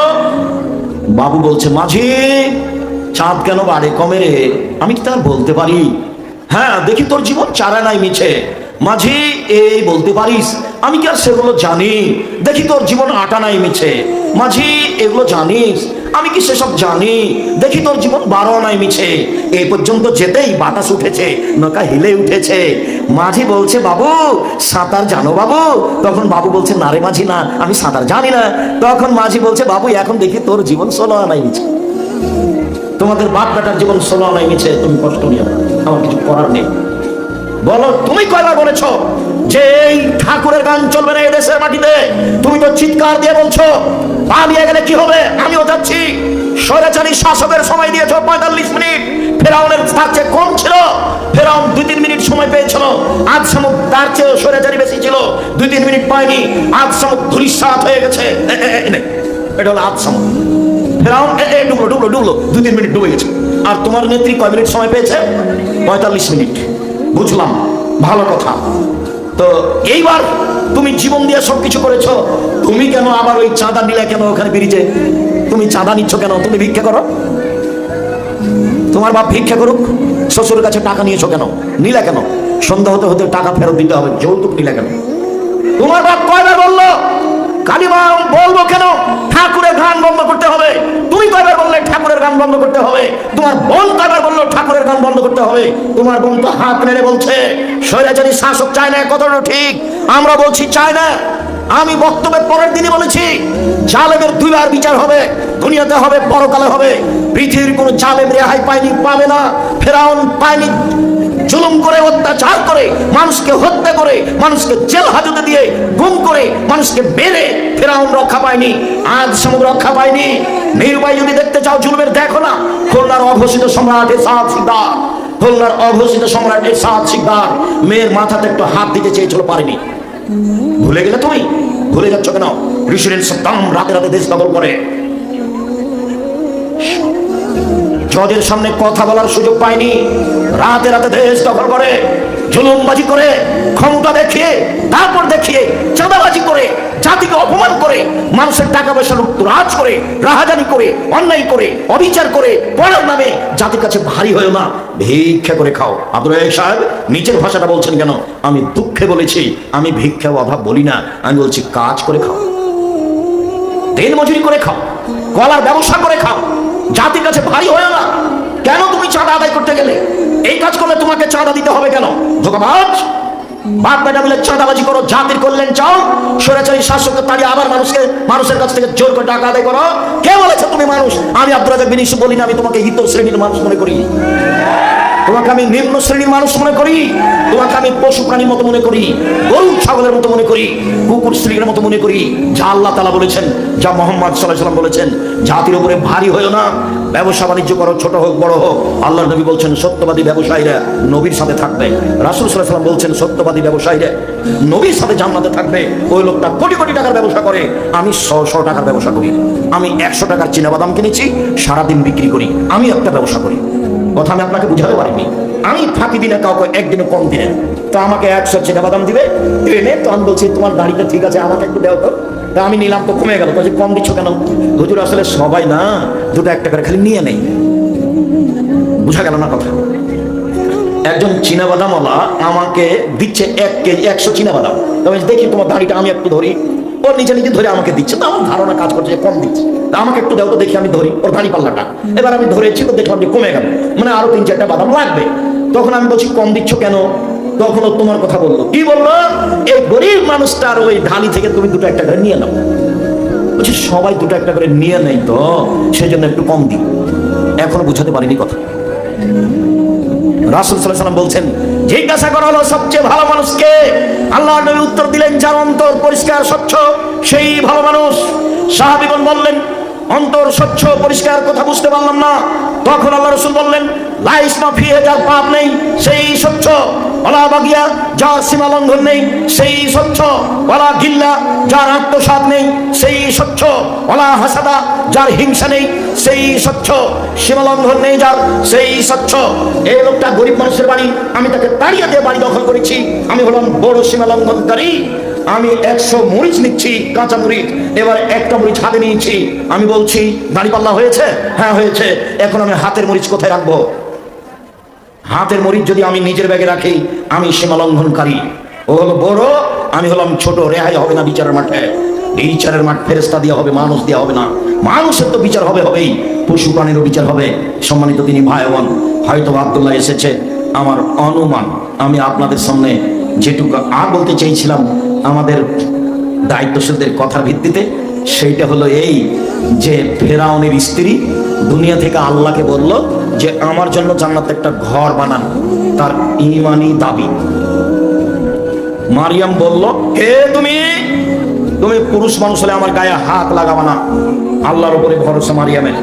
বাবু বলছে মাঝি চাঁদ কেন বাড়ে কমে রে? আমি কি তার বলতে পারি? হ্যাঁ দেখি তোর জীবন চারা নাই মিছে। মাঝি এই বলতে পারিস আমি কি আর সেগুলো জানি? দেখি তোর জীবন আটা নাই মিছে। মাঝি এগুলো জানিস আমি কি সেসব জানি? দেখি তোর জীবন 12 নাই মিছে। এই পর্যন্ত যেতেই বাতাস উঠেছে, নৌকা হিলে উঠেছে। মাঝি বলছে বাবু সাঁতার জানো বাবু? তখন বাবু বলছে না রে মাঝি না, আমি সাঁতার জানি না। তখন মাঝি বলছে বাবু এখন দেখি তোর জীবন 16 আনাই মিছে। তোমাদের বাপ বেটার জীবন 16 আনাই মিছে। তুমি কষ্ট নিও না, আমার কিছু করার নেই। বলো তুমি কয়বার বলেছো যে এই ঠাকুরের গান চলবে না এদেশের মাটিতে? তুমি তো চিৎকার দিয়ে বলছো পালিয়ে গেলে কি হবে? আমিও যাচ্ছি। স্বৈরাচারী শাসকের সময় দিয়েছো 45 মিনিট, ফেরাউনের তার চেয়ে কম ছিল। ফেরাউন 2-3 মিনিট সময় পেয়েছিল, আজ সমুদ তার চেয়ে স্বৈরাচারী বেশি ছিল, 2-3 মিনিট পায়নি। আজ সমুদ ধূলিসাৎ হয়ে গেছে। এটা হলো আজ সমুদ। ফেরাউন ডুবলো 2-3 মিনিট ডুবে গেছে। আর তোমার নেত্রী কয় মিনিট সময় পেয়েছে? 45 মিনিট। বুঝলাম, ভালো কথা। তো এইবার তুমি জীবন দিয়ে সবকিছু করেছো, তুমি কেন আবার ওই চাঁদা নিলে কেন ওখানে ব্রিজে? তুমি চাঁদা নিচ্ছ কেন? তুমি ভিক্ষা করো, তোমার বাপ ভিক্ষা করুক। শ্বশুরের কাছে টাকা নিয়েছো কেন? নিলে কেন? সন্ধ্যা হতে হতে টাকা ফেরত দিতে হবে, যৌতুক নিলে কেন? তোমার বাপ কয়বার বললো কালিমা বলবো কেন? ঠাকুরের গান বন্ধ করতে হবে। তুমি কয়বার বললে ঠাকুরের গান বন্ধ করতে হবে? তোমার বোন কয়বার বললো ঠাকুরের গান বন্ধ করতে হবে? তোমার বোন তো হাত নেড়ে বলছে স্বৈরাচারী শাসক চায় না। কথাটা ঠিক, আমরা বলছি চায় না। আমি বক্তব্যের পরের দিনই বলেছি জালেমের 2 বার বিচার হবে, দুনিয়াতে হবে, পরকালে হবে। পৃথিবীর কোন জালেম রেহাই পায়নি, পাবে না। ফেরাউন পায়নি, জুলুম করে অত্যাচার করে মানুষকে হত্যা করে মানুষকে জেল হাজতে দিয়ে গুম করে মানুষকে বেড়ে ফেরাউন রক্ষা পায়নি, আজ সমুদ্র রক্ষা পায়নি। নির্ভয় যদি দেখতে চাও জুলুমের, দেখো না খুলনার অঘোষিত সম্রাট এরশাদ শিকদার। খুলনার অঘোষিত সম্রাট এরশাদ শিকদার মেয়ের মাথাতে একটু হাত দিতে চেয়েছিল, পারেনি। ভুলে গেলে? তুমি ভুলে যাচ্ছ কেন? প্রেসিডেন্ট সাদ্দাম রাতে রাতে দেশ দখল করে, জজের সামনে কথা বলার সুযোগ পায়নি, রাতে রাতে দেশ দখল করে, জুলুমবাজি করে, ক্ষমতা দেখিয়ে, তারপর দেখিয়ে চাঁদাবাজি করে, জাতিকে অপমান করে, মানুষের টাকা পয়সা লুটতরাজ করে, রাহাজানি করে, অন্যায় করে, অবিচার করে, পড়ার নামে জাতির কাছে ভারী হয়েও না, ভিক্ষা করে খাও। আব্দুল রাজ্জাক সাহেব নিচের ভাষাটা বলছেন কেন? আমি দুঃখে বলেছি, আমি ভিক্ষা অভাব বলি না, আমি বলছি কাজ করে খাও, দিন মজুরি করে খাও, কলার ব্যবসা করে খাও, জাতির কাছে ভারী হয় না। কেন তুমি চাঁদা আদায় করতে গেলে? এই কাজ করলে তোমাকে চাঁদা দিতে হবে কেন? ধোঁকাবাজ বাপ বেটা মিলে চাঁদাবাজি করো, জাতির কল্যাণ চাও, স্বৈরাচারী শাসককে তাড়িয়ে আবার মানুষের কাছ থেকে জোর করে টাকা আদায় করো। কে বলেছে তুমি মানুষ? আমি আব্দুল রাজ্জাক বিন ইউসুফ বলি না, আমি তোমাকে হিত শ্রেণীর মানুষ মনে করি, তোমাকে আমি নিম্ন শ্রেণীর মানুষ মনে করি, তোমাকে আমি পশু প্রাণীর মতো মনে করি, গরু ছাগলের মতো মনে করি, কুকুর স্ত্রীর মতো মনে করি। যা আল্লাহ তাআলা বলেছেন, যা মুহাম্মদ সাল্লাল্লাহু আলাইহি ওয়াসাল্লাম বলেছেন, জাতির উপরে ভারী হয়ো না, ব্যবসা বাণিজ্য করো, ছোট হোক বড় হোক। আল্লাহর নবী বলছেন সত্যবাদী ব্যবসায়ীরা নবীর সাথে থাকবে। রাসূল সাল্লাল্লাহু আলাইহি ওয়াসাল্লাম বলছেন সত্যবাদী ব্যবসায়ীরা নবীর সাথে জান্নাতে থাকবে। ওই লোকটা কোটি কোটি টাকার ব্যবসা করে, আমি 100 টাকার ব্যবসা করি। আমি 100 টাকার চীনাবাদাম কিনেছি, সারাদিন বিক্রি করি, আমি একটা ব্যবসা করি। কথা আমি আপনাকে বুঝাতে পারিনি। আমি ফাঁকি দিনে কাউকে একদিনও কম দিনে, তো আমাকে 100 চীনাবাদাম দিবে এনে, তো আমি বলছি তোমার দাড়িটা ঠিক আছে, আমাকে একটু দেও তো। তা আমি নিলাম, তো কমে গেল। বলছি কম দিচ্ছ কেন? হুজুর আসলে সবাই না, 2টা 1 টাকা করে খালি নিয়ে নেই। বুঝা গেল না কথা? একজন চীনাবাদামওয়ালা আমাকে দিচ্ছে 1 কেজি 100 চীনাবাদাম। তবে দেখি তোমার দাড়িটা আমি একটু ধরি, ওর নিজে নিজে ধরে আমাকে দিচ্ছে। তো আমার ধারণা কাজ করছে যে কম দিচ্ছে, তা আমাকে একটু দেও তো দেখি, আমি ধরি ওর দাড়ি পাল্লাটা। এবার আমি ধরেছি, তো দেখলাম যে কমে গেল, মানে আরো 3-4টা বাদাম লাগবে। তখন আমি বলছি কম দিচ্ছ কেন? তখন ও তোমার কথা বললো। কি বললো? এই গরিব মানুষটার ওই ঢালি থেকে তুমি 2টা 1 টাকা করে নিয়ে নাও। বলছি সবাই 2টা 1 টাকা করে নিয়ে নেই তো, সেই জন্য একটু কম দিই। এখনো বুঝাতে পারিনি কথা। রাসূল সাল্লাল্লাহু আলাইহি ওয়াসাল্লাম বলছেন জিজ্ঞাসা করা হলো সবচেয়ে ভালো মানুষকে? আল্লাহর নবী উত্তর দিলেন যার অন্তর পরিষ্কার স্বচ্ছ সেই ভালো মানুষ। সাহাবীগণ বললেন অন্তর স্বচ্ছ পরিষ্কার কথা বুঝতে পারলাম না। তখন আল্লাহ রাসূল বললেন লা ইসমা ফিহি, যার পাপ নেই সেই স্বচ্ছ, ওয়ালা বাগিয়া, যার সীমা লঙ্ঘন নেই সেই স্বচ্ছ, ওয়ালা গিল্লা, যার আত্মসাৎ নেই সেই স্বচ্ছ, ওয়ালা হাসাদা, যার হিংসা নেই সেই স্বচ্ছ, সীমা লঙ্ঘন নেই যার সেই স্বচ্ছ। এই লোকটা গরিব মানুষের বাড়ি, আমি তাকে তাড়িয়ে দিয়ে বাড়ি দখল করেছি, আমি হলাম বড় সীমা লঙ্ঘনকারী। আমি 100 মরিচ নিচ্ছি, কাঁচা মরিচ, এবার 1টা মরিচ হাতে নিয়েছি। আমি বলছি দাড়িপাল্লা হয়েছে? হ্যাঁ হয়েছে। এখন আমি হাতের মরিচ কোথায় রাখবো? হাতের মরিচ যদি আমি নিজের ব্যাগে রাখি, আমি সীমা লঙ্ঘনকারী। ও হলো বড়, আমি হলাম ছোট। রেহাই হবে না বিচারের মাঠে। এই বিচারের মাঠ ফেরেশতা দেওয়া হবে, মানুষ দেওয়া হবে না। মানুষের তো বিচার হবেই, পশু প্রাণীরও বিচার হবে। সম্মানিত তিনি ভাই বোন, হয়তো আব্দুল্লাহ এসেছে, আমার অনুমান, আমি আপনাদের সামনে যেটুকু আর বলতে চেয়েছিলাম আমাদের দায়িত্বশীলদের কথার ভিত্তিতে, সেইটা হলো এই যে ফেরাউনের স্ত্রী দুনিয়া থেকে আল্লাহকে বলল যে আমার জন্য জান্নাতে একটা ঘর বানান। তার ঈমানি দাবি। মারিয়াম বলল, হে তুমি পুরুষ মানুষ হলে আমার গায়ে হাত লাগাবা না। আল্লাহর উপরে ভরসা মারিয়ামের।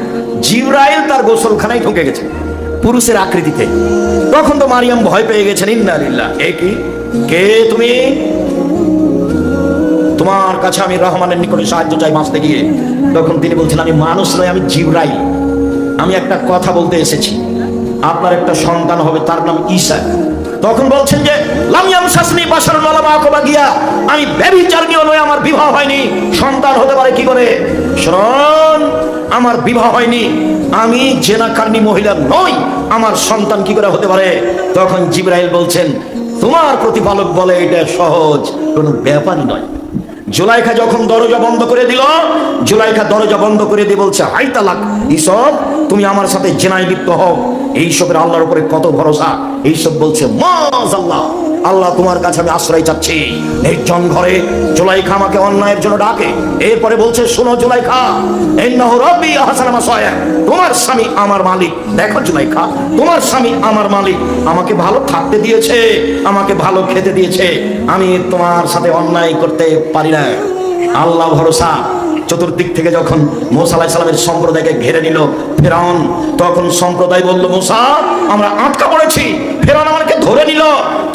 জিবরাইল তার গোসলখানায় ঢুকে গেছে পুরুষের আকৃতিতে। তখন তো মারিয়াম ভয় পেয়ে গেছেন, ইন্না লিল্লাহ, এ কি, কে তুমি? তোমার কাছে আমি রহমানের নিকটে সাহায্য চাই বাঁচতে গিয়ে। তখন তিনি বলছেন, আমি মানুষ নয়, আমি জিবরাইল। আমি একটা কথা বলতে এসেছি, আপনার একটা সন্তান হবে, তার নাম ঈসা। তখন বলছেন যে লাম ইয়ামসাসনি বাশারুন ওয়ালা মা গিয়া, আমি ব্যভিচারিণী নই, আমার বিবাহ হয়নি, সন্তান হতে পারে কি করে? শুনুন, আমার বিবাহ হয়নি, আমি জেনাকারী মহিলা নই, আমার সন্তান কি করে হতে পারে? তখন জিবরাইল বলছেন, তোমার প্রতিপালক বলে এটা সহজ কোনো ব্যাপারই নয়। জুলাইখা যখন দরজা বন্ধ করে দিল, জুলাইখা দরজা বন্ধ করে দিয়ে বলছে, হাই তালাক ঈসব, তুমি আমার সাথে জেনায় লিপ্ত হও। এইসবের আল্লাহর উপরে কত ভরসা। এইসব বলছে মাযাল্লাহ, আল্লাহ তোমার কাছে আমি আশ্রয় চাচ্ছি। নির্জন ঘরে জুলাইখা আমাকে অন্যায়ের জন্য ডাকে। এরপরে বলছে, শোনো জুলাইখা, ইন্নাহু রাব্বি আহসানা মাসায়া, তোমার স্বামী আমার মালিক। দেখো জুলাইখা, তোমার স্বামী আমার মালিক, আমাকে ভালো থাকতে দিয়েছে, আমাকে ভালো খেতে দিয়েছে, আমি তোমার সাথে অন্যায় করতে পারি না। আল্লাহ ভরসা। চতুর্দিক থেকে যখন মুসা আলাইহিস সালামের সম্প্রদায়কে ঘিরে নিল ফেরাউন, তখন সম্প্রদায় বলল, মুসা আমরা আটকা পড়েছি, ফেরাউন আমাকে ধরে নিল।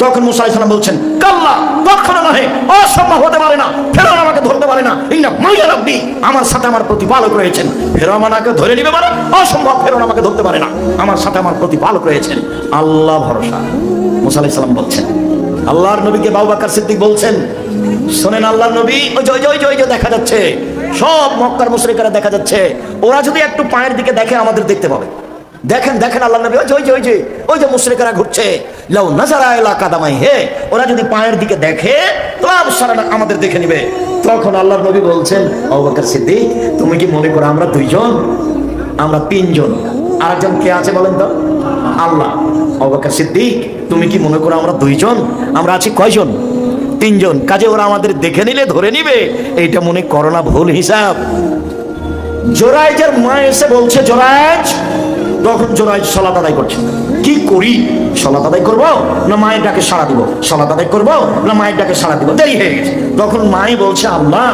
তখন মুসা আলাইহিস সালাম বলছেন, কাল্লা, কখনো নয়, অসম্ভব হতে পারে না, ফেরাউন আমাকে ধরতে পারে না। ইন্না মাইয়া রাব্বি, আমার সাথে আমার প্রতিপালক রয়েছেন। ফেরাউন আমাকে ধরে নিবে মানে অসম্ভব, ফেরাউন আমাকে ধরতে পারে না, আমার সাথে আমার প্রতিপালক রয়েছেন। আল্লাহ ভরসা। মুসা আলাইহিস সালাম বলছেন, আল্লাহর নবীকে আবু বকর সিদ্দিক বলছেন, শোনেন আল্লাহর নবী, ওই যে দেখা যাচ্ছে সব মক্কার মুশরিকরা দেখা যাচ্ছে, ওরা যদি একটু পায়ের দিকে দেখে আমাদের দেখতে পাবে। দেখেন আল্লাহর নবী, ওই যে মুশরিকরা ঘুরছে, লাউ নাযারা ইলা কাদামাই, হে ওরা যদি পায়ের দিকে দেখে তো আমাদের দেখে নিবে। তখন আল্লাহর নবী বলছেন, আবু বকর সিদ্দিক, তুমি কি মনে করো আমরা দুইজন? আমরা তিনজন। আরেকজন কে আছে বলেন তো? আল্লাহ। আবু বকর সিদ্দিক, তুমি কি মনে করো আমরা দুইজন? আমরা আছি কয়জন? তিনজন। কাজে ওরা আমাদের দেখে নিলে ধরে নিবে, এইটা মনে করো না ভুল হিসাব। জোরাইজের মা এসে বলছে, জোরাইজ। তখন জোরাইজ সালাত আদায় করছে। কি করি, সালাত আদায় করবো না মায়ের ডাকে সাড়া দিব? সালাত আদায় করবো না মায়ের ডাকে সাড়া দিব? দেরি হয়ে গেছে। তখন মাই বলছে, আল্লাহ,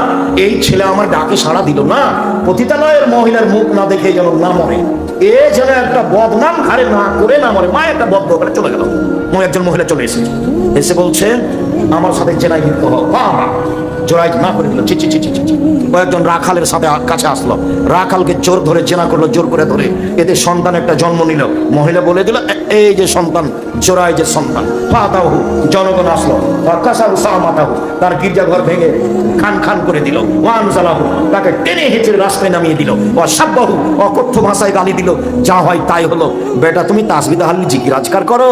এই ছেলে আমার ডাকে সাড়া দিল না, পতিতালয়ের মহিলার মুখ না দেখে যেন না মরে, এ যেন একটা বদনাম ঘাড়ে না করে না মরে। মা একটা বদ্ধ করে চলে গেল। একজন মহিলা চলে এসেছে, এসে বলছে, আমার সাথে জেনায় লিপ্ত হও। জোরাইজ না করে দিল। কয়েকজন রাখালের সাথে কাছে আসলো, রাখালকে জোর ধরে জেনা করলো, জোর করে ধরে এতে সন্তান একটা জন্ম নিল। মহিলা বলে দিল, এই যে সন্তান, জোরাইজের সন্তান। ফাতাহু, জনগণ আসলো, কাসারু সামাতাহু, তার গির্জাঘর ভেঙে খান করে দিল। ওয়ানজালাহু, তাকে টেনে হেঁচড়ে রাস্তায় নামিয়ে দিল। ওয়াসাব্বাহু, অকথ্য ভাষায় গালি দিল। যা হয় তাই হলো। বেটা তুমি তাসবিহ তাহলিল জিকির আজকার করো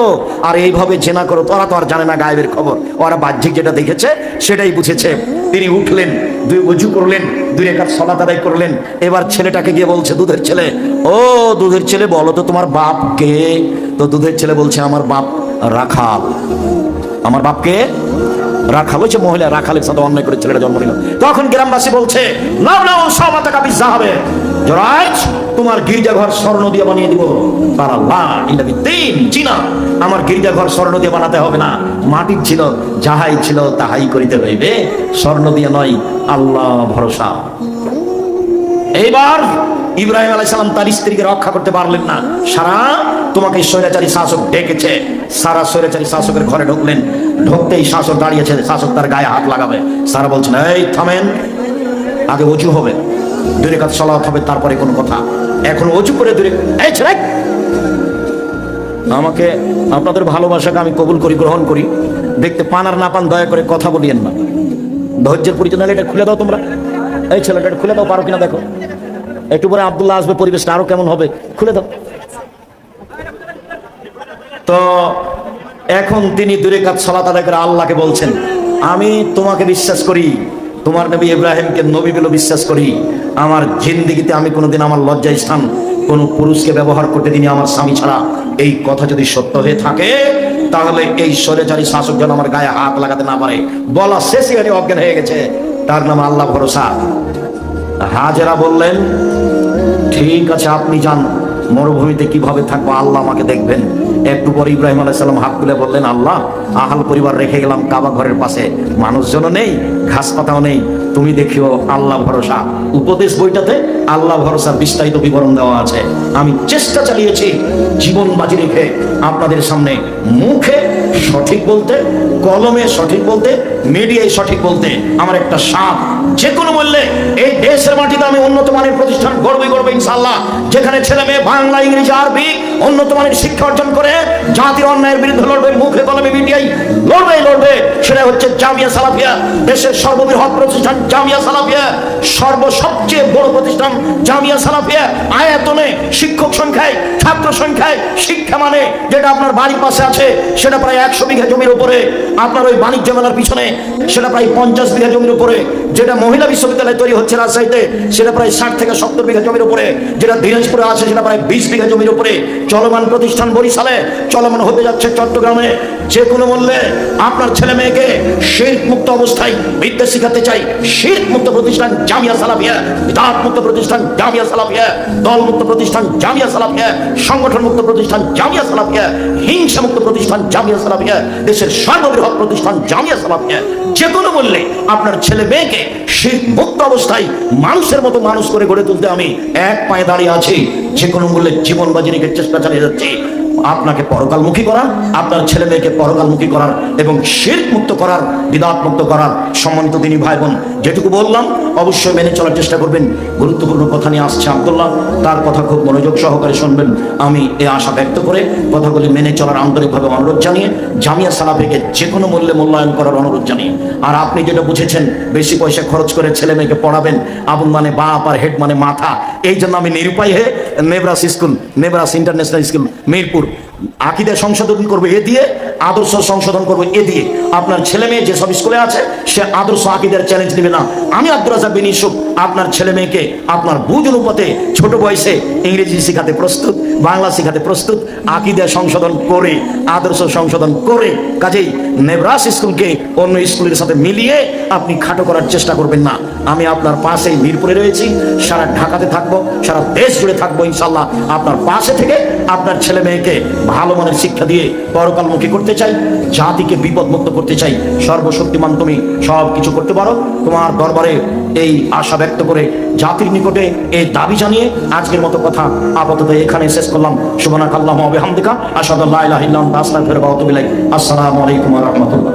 আর এইভাবে জেনা করো, তোরা তো আর জানে না গায়েবের খবর। ওরা বাহ্যিক যেটা দেখেছে সেটাই বুঝেছে। তিনি উঠলেন, ওযু করলেন, 2 রাকাত সালাত আদায় করলেন। এবার ছেলেটাকে গিয়ে বলছে, দুধের ছেলে, ও দুধের ছেলে, বলো তো তোমার বাপ কে? তো দুধের ছেলে বলছে, আমার বাপ রাখাল। আমার বাপকে রাখাল। হয়েছে মহিলা রাখালের সাথে অন্যায় করে ছেলেটা জন্ম নিল। তখন গ্রামবাসী বলছে, জোরাইজ, তোমার গির্জাঘর স্বর্ণ দিয়ে বানিয়ে দিব। আমার গির্জাঘর স্বর্ণ দিয়ে বানাতে হবে না, মাটির ছিল, যাহাই ছিল তাহাই করিতে হইবে, স্বর্ণ দিয়ে নয়। আল্লাহ ভরসা। এইবার ইব্রাহিম আলাইহিস সালাম তার স্ত্রীকে রক্ষা করতে পারলেন না। সারা, তোমাকে স্বৈরাচারী শাসক ডেকেছে। সারা স্বৈরাচারী শাসকের ঘরে ঢুকলেন। ঢুকতেই শাসক দাঁড়িয়েছে, শাসক তার গায়ে হাত লাগাবে। সারা বলছেন, এই থামেন, আগে ওযু হবে, 2 রাকাত সালাত হবে, তারপরে কোনো কথা। এখন ওযু করে এই ছেলে, আমাকে আপনাদের ভালোবাসাকে আমি কবুল করি, গ্রহণ করি, দেখতে পান আর না পান দয়া করে কথা বলিয়েন না। ধৈর্যের পরিচয় নাহলে এটা খুলে দাও তোমরা। এই ছেলেটা এটা খুলে দাও, পারো কিনা দেখো। একটু পরে আব্দুল্লাহ আসবে, পরিবেশটা আরো কেমন হবে, খুলে দাও। তো এখন তিনি 2 রাকাত সালাত আদায় করে আল্লাহকে বলছেন, আমি তোমাকে বিশ্বাস করি, তোমার নবী ইব্রাহিমকে নবী বলে বিশ্বাস করি। আমার জিন্দেগিতে আমি কোনোদিন আমার লজ্জার স্থান কোন পুরুষকে ব্যবহার করতে দিনি আমার স্বামী ছাড়া। এই কথা যদি সত্য হয়ে থাকে তাহলে এই স্বৈরাচারী শাসক যেন আমার গায়ে হাত লাগাতে না পারে। বলা শেষে অজ্ঞান হয়ে গেছে। তার নাম আল্লাহ ভরসা। হাজেরা বললেন, ঠিক আছে আপনি যান, মরুভূমিতে কিভাবে থাকবো আল্লাহ আমাকে দেখবেন। একটু পর ইব্রাহিম আলাইহিস সালাম হাত তুলে বললেন, আল্লাহ আহাল পরিবার রেখে গেলাম কাবা ঘরের পাশে, মানুষজনও নেই, ঘাস পাতাও নেই, তুমি দেখিও আল্লাহ ভরসা। উপদেশ বইটাতে আল্লাহ ভরসার বিস্তারিত বিবরণ দেওয়া আছে। আমি চেষ্টা চালিয়েছি জীবন বাজি রেখে আপনাদের সামনে মুখে সঠিক বলতে, কলমে সঠিক বলতে, মিডিয়ায় সঠিক বলতে। আমার একটা সাপ, যে কোনো মূল্যে এই দেশের মাটিতে আমি উন্নত মানের প্রতিষ্ঠান গড়বই গড়বো ইনশাআল্লাহ, যেখানে ছেলে মেয়ে বাংলা ইংরেজি আরবি উন্নত মানের শিক্ষা অর্জন করে জাতির অন্যায়ের বিরুদ্ধে লড়বে, মুখে কলমে মিডিয়ায় লড়বে। সেটা হচ্ছে জামিয়া সালাফিয়া, দেশের সর্ববৃহৎ প্রতিষ্ঠান জামিয়া সালাফিয়া, সবচেয়ে বড় প্রতিষ্ঠান জামিয়া সালাফিয়া। আয়তনে, শিক্ষক সংখ্যায়, ছাত্র সংখ্যায়, শিক্ষা মানে যেটা আপনার বাড়ির পাশে আছে সেটা প্রায় 100 বিঘা জমির উপরে, আপনার ওই বাণিজ্য মেলার পিছনে সেটা প্রায় 50 বিঘা জমির উপরে, যেটা মহিলা বিশ্ববিদ্যালয় তৈরি হচ্ছে রাজশাহীতে সেটা প্রায় 60 থেকে 70 বিঘা জমির উপরে, যেটা দিনাজপুরে আছে সেটা প্রায় 20 বিঘা জমির উপরে, চলমান প্রতিষ্ঠান বরিশালে, চলমান হতে যাচ্ছে চট্টগ্রামে। যে কোনো মূল্যে আপনার ছেলে মেয়েকে শিরক মুক্ত অবস্থায় বিদ্যা শিখাতে চাই। শিরক মুক্ত প্রতিষ্ঠান জামিয়া সালাফিয়া, বিদআত মুক্ত প্রতিষ্ঠান জামিয়া সালাফিয়া, দল মুক্ত প্রতিষ্ঠান জামিয়া সালাফিয়া, সংগঠন মুক্ত প্রতিষ্ঠান জামিয়া সালাফিয়া, হিংসা মুক্ত প্রতিষ্ঠান জামিয়া সালাফিয়া, দেশের সর্ববৃহৎ প্রতিষ্ঠান জামিয়া সালাফিয়া। যে কোনো মূল্যে আপনার ছেলে মেয়েকে শিরক মুক্ত অবস্থায় মানুষের মতো মানুষ করে গড়ে তুলতে আমি এক পায়ে দাঁড়িয়ে আছি। যে কোনো মূল্যে জীবন বাজি রেখে চেষ্টা চালিয়ে যাচ্ছি আপনাকে পরকালমুখী করার, আপনার ছেলে মেয়েকে পরকালমুখী করার এবং শিরক মুক্ত করার, বিদআত মুক্ত করার। সম্মানিত দিনী ভাই বোন, যেটুকু বললাম অবশ্যই মেনে চলার চেষ্টা করবেন। গুরুত্বপূর্ণ কথা নিয়ে আসছে আব্দুল্লাহ, তার কথা খুব মনোযোগ সহকারে শুনবেন। আমি এই আশা ব্যক্ত করে কথাগুলি মেনে চলার আন্তরিকভাবে অনুরোধ জানিয়ে জামিয়া সালাফিকে যে কোনো মূল্যে মূল্যায়ন করার অনুরোধ জানিয়ে, আর আপনি যেটা বুঝেছেন বেশি পয়সা খরচ করে ছেলে মেয়েকে পড়াবেন, আবুল মানে বাপ আর হেড মানে মাথা, এই জন্য আমি নিরুপায় হয়ে Nebras school, Nebras international school Mirpur আকীদা সংশোধন করবো এ দিয়ে, আদর্শ সংশোধন করবো এ দিয়ে। আপনার ছেলে মেয়ে যেসব স্কুলে আছে সে আদর্শ আকীদার চ্যালেঞ্জ নেবে না। আমি আব্দুর রাজ্জাক বিন ইউসুফ আপনার ছেলে মেয়েকে আপনার বুঝ অনুপাতে ছোট বয়সে ইংরেজি শেখাতে প্রস্তুত, বাংলা শেখাতে প্রস্তুত, আকীদা সংশোধন করে, আদর্শ সংশোধন করে। কাজেই নেবরাস স্কুলকে অন্য স্কুলের সাথে মিলিয়ে আপনি খাটো করার চেষ্টা করবেন না। আমি আপনার পাশেই মিরপুরে রয়েছি, সারা ঢাকাতে থাকবো, সারা দেশ জুড়ে থাকবো ইনশাল্লাহ। আপনার পাশে থেকে আপনার ছেলে মেয়েকে ভালো মানের শিক্ষা দিয়ে পরকালমুখী করতে চাই, জাতিকে বিপদ মুক্ত করতে চাই। সর্বশক্তিমান তুমি সব কিছু করতে পারো, তোমার দরবারে এই আশা ব্যক্ত করে জাতির নিকটে এই দাবি জানিয়ে আজকের মতো কথা আপাতত এখানে শেষ করলাম। সুবহানাকাল্লাহুম্মা ওয়া বিহামদিকা আশহাদু আল্লা ইলাহা ইল্লা আনতা আস্তাগফিরুকা ওয়া আতুবু ইলাইক। আসসালামু আলাইকুম ওয়া রাহমাতুল্লাহ।